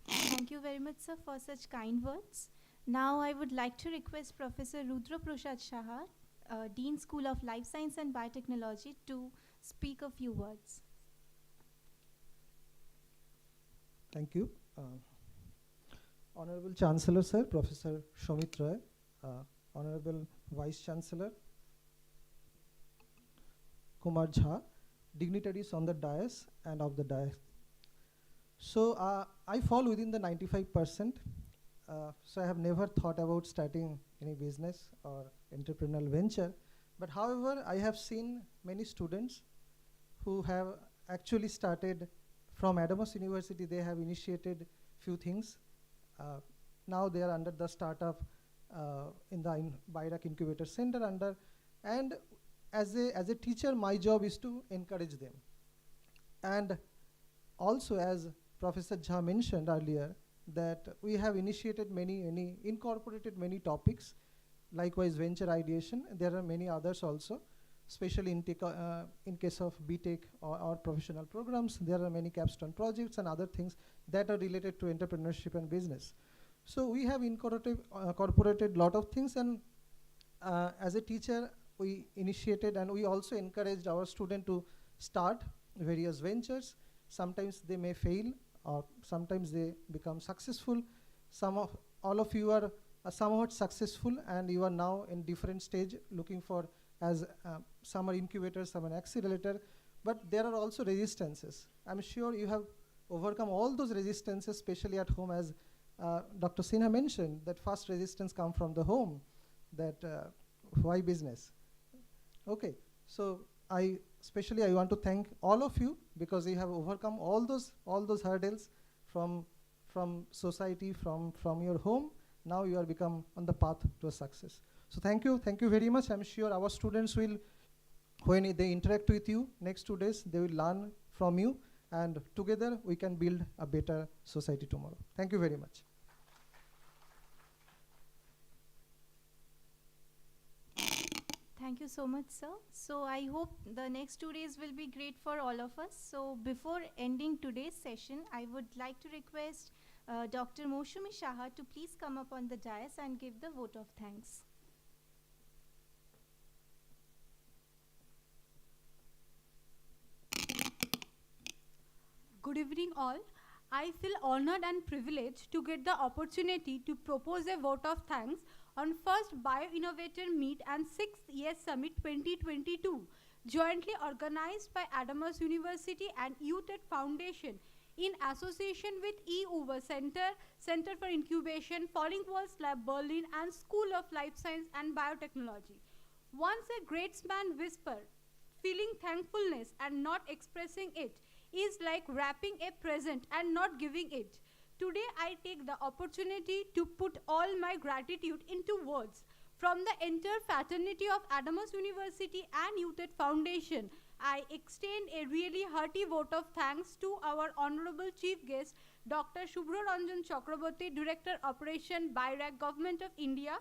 A: Thank you very much, sir, for such kind words. Now I would like to request Professor Rudra Prasad Shah, Dean School of Life Science and Biotechnology, to speak a few words.
L: Thank you. Honorable Chancellor Sir, Professor Shomit Roy, Honorable Vice Chancellor Kumar Jha, dignitaries on the dais and of the dais. So I fall within the 95%. So I have never thought about starting any business or entrepreneurial venture. But however, I have seen many students who have actually started from Adamos University. They have initiated few things. Now they are under the startup in the BIRAC Incubator Center under. And as a teacher, my job is to encourage them. And also, as Professor Jha mentioned earlier, that we have initiated incorporated many topics. Likewise, venture ideation. There are many others also, especially in case of BTech or professional programs. There are many capstone projects and other things that are related to entrepreneurship and business. So we have incorporated lot of things, and as a teacher, we initiated and we also encouraged our students to start various ventures. Sometimes they may fail, or sometimes they become successful. All of you are somewhat successful, and you are now in different stage looking for, as some are incubators, some are accelerator, but there are also resistances. I'm sure you have overcome all those resistances, especially at home, as Dr. Sinha mentioned, that first resistance come from the home, that why business? Okay, so I want to thank all of you, because you have overcome all those hurdles from society, from your home. Now you are become on the path to a success. So thank you very much. I'm sure our students will, when they interact with you next 2 days, they will learn from you, and together we can build a better society tomorrow. Thank you very much.
A: Thank you so much, sir. So I hope the next 2 days will be great for all of us. So before ending today's session, I would like to request Dr. Moshumi Shah to please come up on the dais and give the vote of thanks.
M: Good evening all. I feel honored and privileged to get the opportunity to propose a vote of thanks on first BIO Innovator Meet and 6th Yes Summit 2022, jointly organized by Adamos University and UTED Foundation in association with eUber Center for Incubation, Falling Walls Lab Berlin, and School of Life Science and Biotechnology. Once a great man whispered, feeling thankfulness and not expressing it is like wrapping a present and not giving it. Today I take the opportunity to put all my gratitude into words. From the entire fraternity of Adamos University and UTED Foundation, I extend a really hearty vote of thanks to our honorable chief guest, Dr. Shubhra Ranjan Chakraborty, Director Operation BIRAC, Government of India,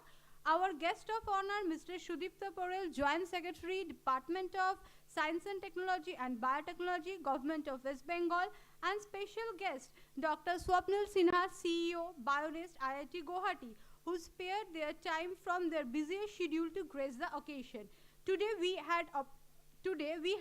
M: our guest of honor, Mr. Sudipta Porel, Joint Secretary, Department of Science and Technology and Biotechnology, Government of West Bengal, and special guest, Dr. Swapnil Sinha, CEO, Bionist, IIT Guwahati. who spared their time from their busy schedule to grace the occasion. Today we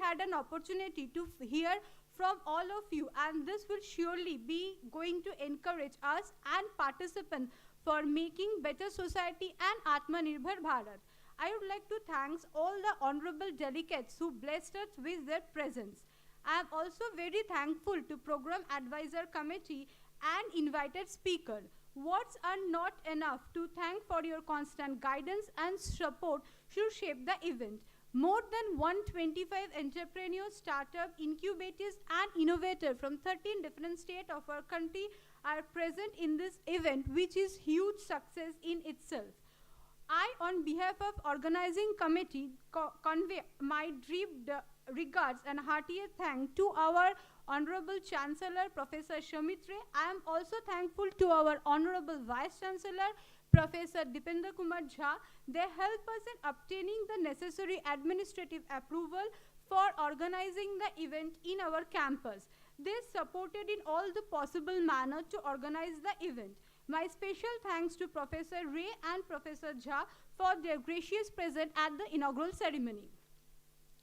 M: had an opportunity to hear from all of you, and this will surely be going to encourage us and participants for making better society and Atmanirbhar Bharat. I would like to thank all the honorable delegates who blessed us with their presence. I am also very thankful to Program Advisor Committee and invited speaker. Words are not enough to thank for your constant guidance and support should shape the event. More than 125 entrepreneurs, startup incubators and innovators from 13 different states of our country are present in this event, which is huge success in itself. I, on behalf of organizing committee, convey my deep regards and heartiest thanks to our Honorable Chancellor, Professor Shamitre. I am also thankful to our Honorable Vice Chancellor, Professor Dipender Kumar Jha. They help us in obtaining the necessary administrative approval for organizing the event in our campus. They supported in all the possible manner to organize the event. My special thanks to Professor Ray and Professor Jha for their gracious presence at the inaugural ceremony.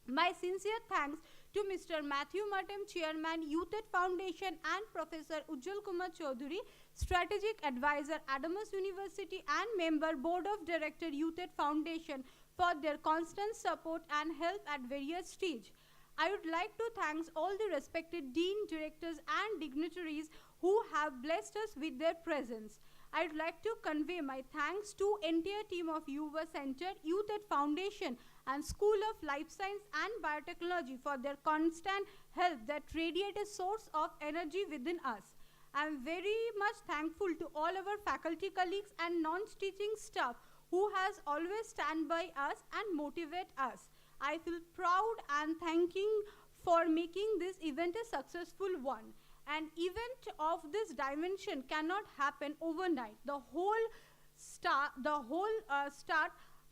M: My sincere thanks to Mr. Matthew Martin, Chairman, Youth Aid Foundation, and Professor Ujjwal Kumar Chaudhary, Strategic Advisor, Adamas University, and Member, Board of Director, Youth Aid Foundation, for their constant support and help at various stages. I would like to thank all the respected dean, directors, and dignitaries who have blessed us with their presence. I would like to convey my thanks to entire team of Yuva Center, Youth Aid Foundation, and School of Life Science and Biotechnology for their constant help that radiate a source of energy within us. I am very much thankful to all our faculty colleagues and non-teaching staff who has always stand by us and motivate us. I feel proud and thanking for making this event a successful one. An event of this dimension cannot happen overnight. The whole start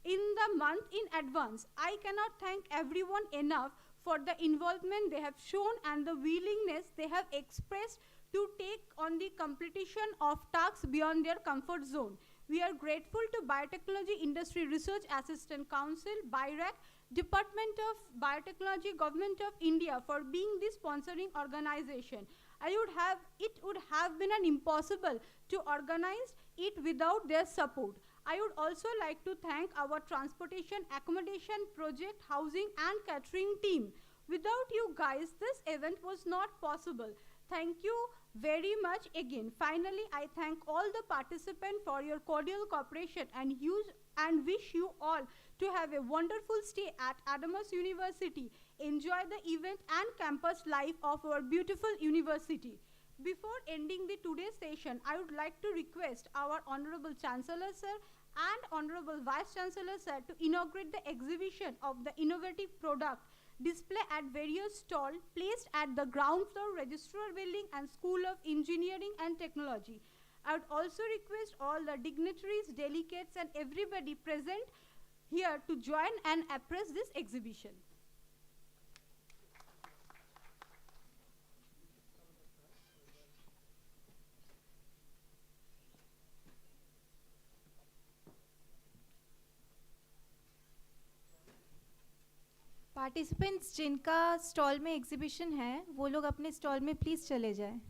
M: in the month in advance. I cannot thank everyone enough for the involvement they have shown and the willingness they have expressed to take on the completion of tasks beyond their comfort zone. We are grateful to Biotechnology Industry Research Assistant Council, BIRAC, Department of Biotechnology, Government of India for being the sponsoring organization. It would have been impossible to organize it without their support. I would also like to thank our transportation, accommodation, project, housing, and catering team. Without you guys, this event was not possible. Thank you very much again. Finally, I thank all the participants for your cordial cooperation and wish you all to have a wonderful stay at Adamas University. Enjoy the event and campus life of our beautiful university. Before ending the today's session, I would like to request our Honorable Chancellor Sir and Honorable Vice Chancellor Sir to inaugurate the exhibition of the innovative product display at various stalls placed at the ground floor Registrar Building and School of Engineering and Technology. I would also request all the dignitaries, delegates, and everybody present here to join and appraise this exhibition.
A: Participants जिनका stall में exhibition है वो लोग अपने stall में please चले जाएं।